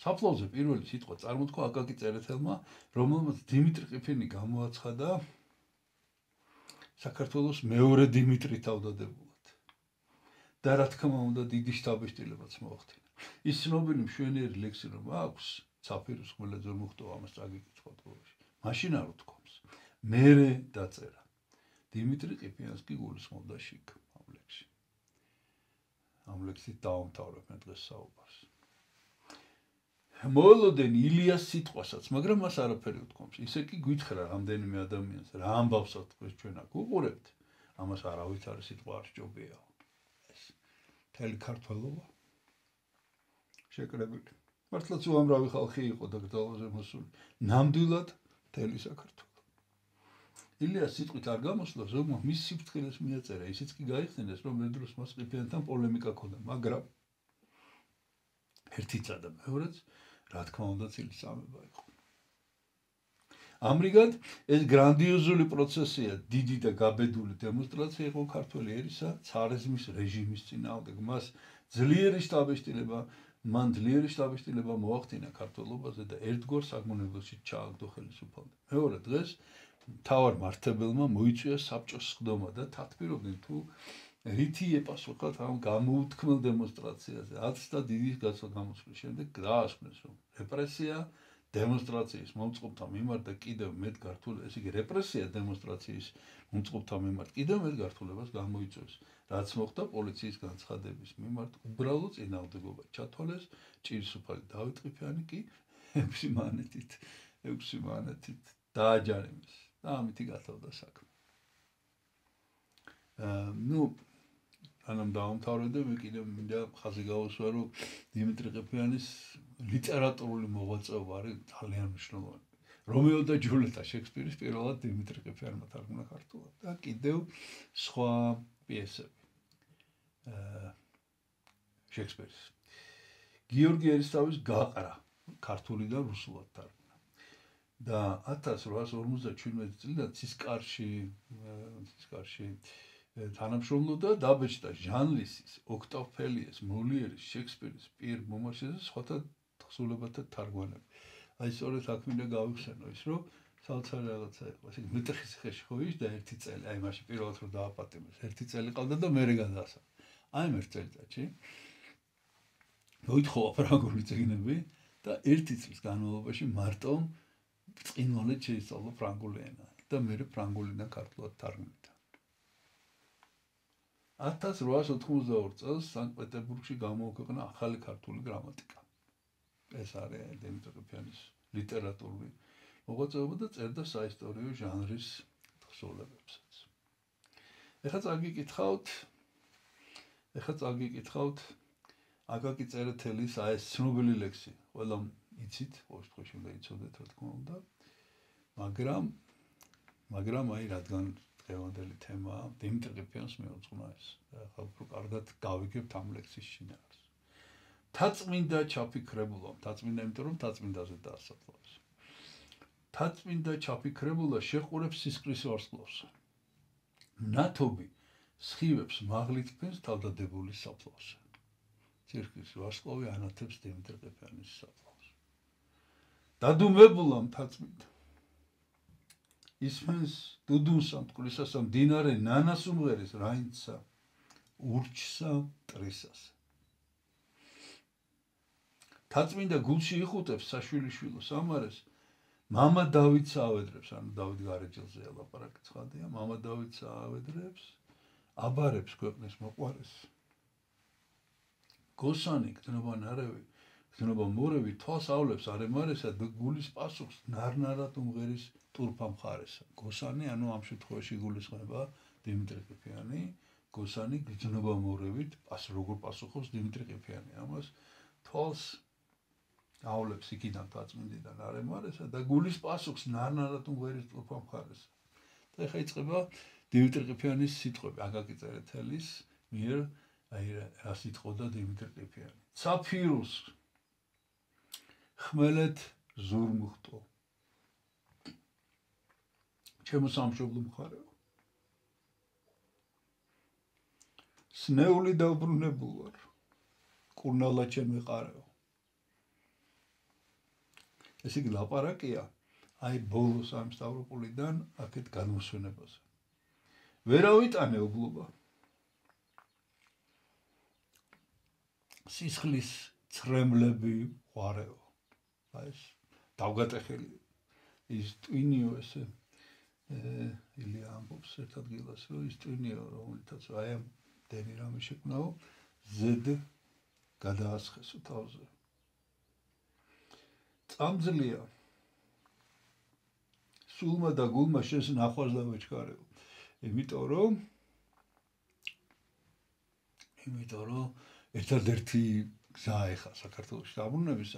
საფლავზე პირველი სიტყვა წარმოთქვა აკაკი წერეთელმა, რომელმაც დიმიტრი ყიფიანი გამოაცხადა საქართველოს მეორე დიმიტრი თავდადებულად. და რა თქმა უნდა, დიდი შთაბეჭდილებაც მოახდინა. ის ცნობილი მშვენიერი ლექსი რომ აქვს, ცაფირის ხმელეთზე მოხდა ამას წაგიკითხვა თხოვში. მაშინ არ უთქვამს. მერე დაწერა. დიმიტრი ყიფიანსკი გულისხმობდა შიქ ამ ლექსში. ამ ამ ლექსით დავამთავრებ მე დღეს საუბარს. მოელოდენ ილიას სიტყვასაც, მაგრამ მას არაფერი უთქვამს. ისე კი გვითხრა რამდენიმე ადამიანს, რა ამბავსა თქვენ ჩვენ აქ უყურებთ, ამას არავის არის სიტყვა არ სჯობია. ეს მთელი ქართველობა შეკრებილი. მართლაც უამრავი ხალხი იყო და გრძელვაზე მოსული. ნამდვილად მთელი საქართველო. ილიას სიტყვით არ გამოსულა, ზოგმა მის სიფრთხილეს მიაწერა, ისიც კი გაიხსენეს, რომ ერთ დროს მას ყიფიანთან პოლემიკა ჰქონდა, მაგრამ ერთიც და მეორეც რა თქმა უნდა ცილისწამება იყო. ამრიგად ეს გრანდიოზული პროცესია, დიდი და გაბედული დემონსტრაცია იყო ქართველი ერისა ცარიზმის რეჟიმის წინააღმდეგ. მან ძლიერი შთაბეჭდილება მოახდინა ქართველობაზე და ერთგვარ საგმონებელში ჩააგდო ხელისუფალდა. მეორე დღეს მთავარ მართებელმა მოიწვია საბჭოს სხდომა და თათბირობდნენ თუ რითი ეპასუხათ ამ გამოუთქმელ დემონსტრაციაზე. 10 და დიდი გამოსვლის შემდეგ დაასკვნეს, რომ რეპრესია დემონსტრაციის მომწყობთა მიმართ და კიდევ მეტ გართულებას, ესე იგი რეპრესია დემონსტრაციის მომწყობთა მიმართ კიდევ მეტ გართულებას გამოიწვევს, რაც მოხდა პოლიციის განცხადების მიმართ უბრალო წინააღმდეგობა ჩათვალეს, ჭირისუფალი დავით ყიფიანი კი 6 მანეთით დააჯარიმეს და ამით გათოვდა საქმე. ანამ დავამთავრე მე კიდევ მინდა ხაზი გავუსვა, რომ დიმიტრი ყიფიანის ლიტერატურული მოღვაწეობა არის ძალიან მნიშვნელოვანი. რომეო და ჯულიეტა შექსპირის პირველად დიმიტრი ყიფიანმა თარგმნა ქართულად და კიდევ სხვა პიესები შექსპირის. გიორგი ერისთავის გაყრა ქართულიდან რუსულად თარგმნა და 1857 წლიდან ცისკარში თანამშრომლობდა დაბეჭდა ჟანლისის, ოქტავ ფელიეს, მოლიერის, შექსპირის, პიერ მომარშეს და სხვათა თხზულებათა თარგმანები. აი სწორედ აქ მინდა გავიხსენო ის, რომ საოცარი რაღაცა იყო. ესე იგი მეტეხის ხეში ხო იჯდა ერთი წელი, აი მაშინ პირველად რომ დააპატიმრეს, ერთი წელი ყავდა და მერე გადაასახა. აი ერთ წელიწადში მოითხოვა ფრანგული წიგნები და ერთი წლის განმავლობაში მარტო წინვალედ შეისწავლა ფრანგული ენა და მერე ფრანგულიდან ქართულად თარგმნიდა. 1882 წელს სანქტ-პეტერბურგში გამოუქვეყნა ახალი ქართული გრამატიკა. ეს არის დიმიტრი ყიფიანის ლიტერატურული მოღვაწეობა და წერდა საისტორიო ჟანრის თხზულებებსაც. ეხლა წაგიკითხავთ აკაკი წერეთელის ეს ცნობილი ლექსი. ყველამ იცით, ყოველ შემთხვევაში უნდა იცოდეთ, რა თქმა უნდა. მაგრამ აი რადგან დღევანდელი თემაა, დიმიტრი ყიფიანს მეუძღვნა ეს. ახლა უფრო კარგად გავიგებთ ამ ლექსის შინაარსს. თაწმინდა ჩაფიქრებულა, თაწმინდა იმიტომ რომ თაწმინდაზე დაასაფლავეს. თაწმინდა ჩაფიქრებულა შეყურებს სისხლის ვარსკვლავს. ნათობი სხივებს მაღლით ფენს თავდადებული საფლავს. სისხლის ვარსკვლავი ანათებს დიმიტრი ყიფიანის საფლავს. დადუმებულა თაწმინდა ისმენს დუდუნსა მტკვრისასა მდინარე ნანას უმღერის რაინდსა ურჩსა მტრისას. თაწმინდა გულში იხუტებს საშვილიშვილო სამარეს, მამა დავითს ავედრებს, ანუ დავით გარეჯელზეა ლაპარაკი ცხადია, მამა დავითს ავედრებს, აბარებს ქვეყნის მოყვარეს. გოსანი გრძნობა ნარევი, გრძნობა მორევი თვალს ავლებს არემარესა და გულის პასუხს ნარნარად უმღერის ტურფა მხარესა. გოსანი, ანუ ამ შემთხვევაში გულისხმება დიმიტრი ყიფიანი, გოსანი გრძნობა მორევით, როგორ პასუხობს დიმიტრი ყიფიანი. ამას თვალს ავლებს იქიდან თაწმინდიდან არემარესა და გულის პასუხს ნარნარად უმღერის ტურფა მხარესა. და ეხლა იწყება დიმიტრი ყიფიანის სიტყვები, აკაკი წერეთელის მიერ აი რა სიტყოდა დიმიტრი ყიფიანი. ცაფირუს ხმელეთ ზურმუხტო ჩემო სამშობლო მხარეო. სნეული დაუბრუნებულ ვარ, კურნალა ჩემი ყარეო. ეს იგი ლაპარაკია აი ბოლოს ამ სტავროპოლიდან აქეთ განმოსვენებაზე. ვერავიტანე ობლობა. სისხლის ცრემლები ღვარეო. აი ეს დავგატეხელი ის ტვინიო ესე ილია ამბობს ერთ ადგილას, რომ ის ტვინიო, რომელთაც აი ამ დენი რამე შექმნაო, ზედ გადაასხესო თავზე. წამძლია სულმა და გულმა შენს ნახვას დავეჩქარეო. იმიტომ რომ ერთადერთი გზა ეხა საქართველოში დაბრუნების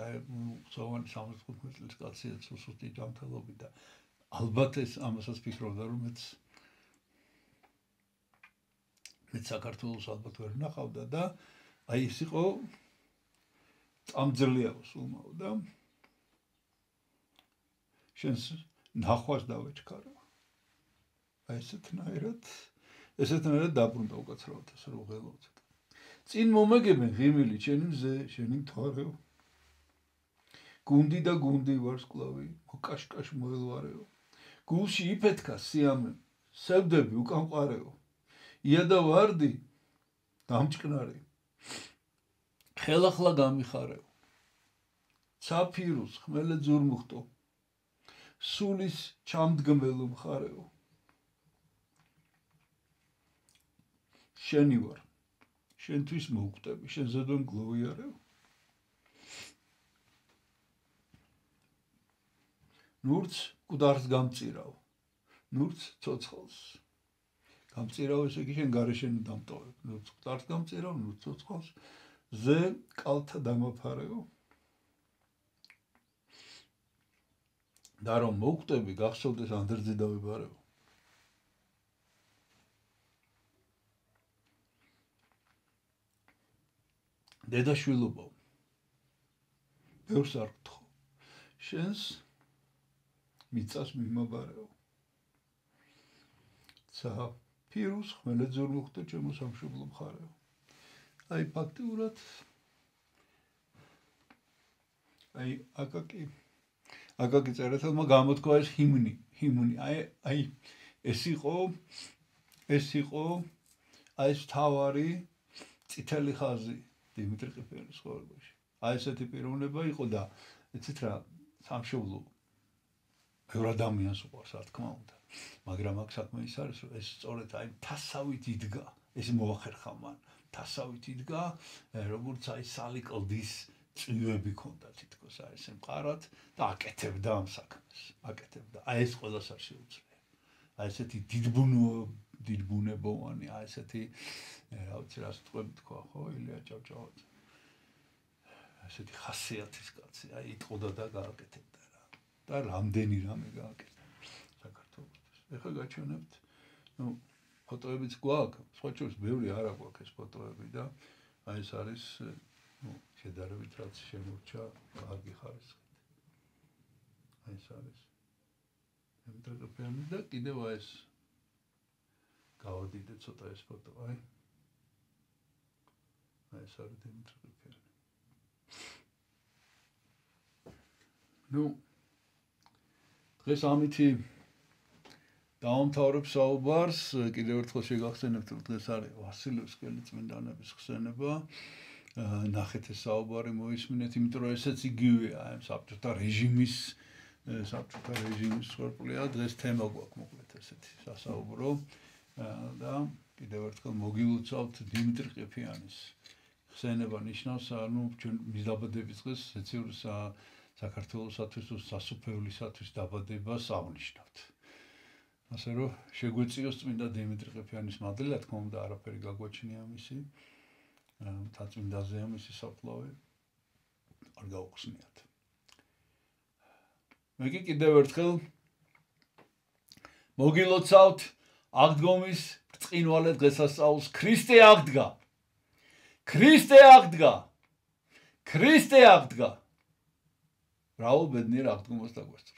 სოვანი 75 წლის კაცია სუსტი ჯანმრთელობით და ალბათ ეს ამასაც ფიქრობდა რომ მეც საქართველოს ალბათ ვერ ნახავდა და აი ეს იყო წამძლიაო სულმაო და შენს ნახვას დავეჩქარო. აი ესეთნაირად დაბრუნდა უკაცრავად ეს რო ღელოთ. წინ მომეგებენ ღიმილი ჩემი მზე, შენი მთვარეო. გუნდი და გუნდი ვარ სკლავი, მოკაშკაშ მოელვარეო. გულში იფეთქა სიამე, სევდები უკან ყარეო. ია და ვარდი დამჭკნარი. ხელახლა გამიხარეო. ცაფირუს ხმელე ძურმუხტო. სულის ჩამდგმელო მხარეო. შენი ვარ. შენთვის მოვკვდები, შენზე დონ გლოვიარეო. ნურც კუდარს გამწირავ. ნურც ცოცხალს. გამწირავ ესე იგი შენ გარეშენი დამტოვებ. ნურც კუდარს გამწირავ, ნურც ცოცხალს. ზე კალთა დამაფარეო. და რომ მოვკვდები, გახსოვდეს ანდერძი დავიბარეო. დედაშვილობო. ბევრს არ გთხოვ. შენს მიწას მიმაბარეო. ცაფირუს ხმელე ძურმუხტო ჩემო სამშობლო მხარეო. აი ფაქტიურად აი აკაკი წერეთელმა გამოთქვა ეს ჰიმნი. აი ეს იყო აი ეს თავარი წითელი ხაზი დიმიტრი ყიფიანის ცხოვრებაში. აი ესეთი პიროვნება იყო და იცით რა სამშობლო ბევრ ადამიანს უყვარს რა თქმა უნდა. მაგრამ აქ საქმე ის არის რომ ეს სწორედ აი თასავით იდგა. ეს მოახერხა მან. თასავით იდგა როგორც აი სალიკლდის წვივები ქონდა თითქოს აი ესე მყარად და აკეთებდა ამ საქმეს. აკეთებდა. აი ეს ყველას არ შეუძლია. აი ესეთი დიდბუნებოვანი, აი ესეთი რა ვიცი რა სიტყვები თქვა ხო ილია ჭავჭავაძე. ესეთი ხასიათის კაცი, აი იტყოდა და გააკეთებდა რა. და რამდენი რამე გააკეთა საქართველოსთვის. ეხლა გაჩვენებთ, ფოტოებიც გვაქვს, სხვა შორის ბევრი არ აქვს ეს ფოტოები და აი ეს არის შედარებით რაც შემორჩა კარგი ხარისხით. აი ეს არის დიმიტრი ყიფიანი და კიდევ აი ეს გავადიდე ცოტა ეს ფოტო, აი ეს არის დიმიტრი ყიფიანი. დღეს ამითი დავამთავრებ საუბარს, კიდევ ერთხელ შეგახსენებთ, რომ დღეს არის ვასილევსკელი წმინდანების ხსენება. ნახეთ ეს საუბარი მოისმინეთ, იმიტომ რომ ესეც იგივეა ამ საბჭოთა რეჟიმის სხერფლია. დღეს თემა გვაქვს მოკლედ ესეთი სასაუბრო და კიდევ ერთხელ მოგილოცავთ დიმიტრი ყიფიანის ხსენება ნიშნავს ჩვენ მის დაბადების დღეს ეცეურ საქართველოსათვის სასუფევლისათვის დაბადებას აღნიშნავთ. ასე რომ შეგვეციოს წმინდა დიმიტრი ყიფიანის მადლი, რა თქმა უნდა არაფერი გაგვაჩნია მისი თაწმინდაზეა მისი საფლავი არ გაუხსნიათ. მე კიდევ ერთხელ მოგილოცავთ აღდგომის ბრწყინვალე დღესასწაულს. ქრისტე აღდგა. ქრისტე აღდგა. ქრისტე აღდგა. რაულ ბედნიერ აღდგომას დაგვესწრებთ.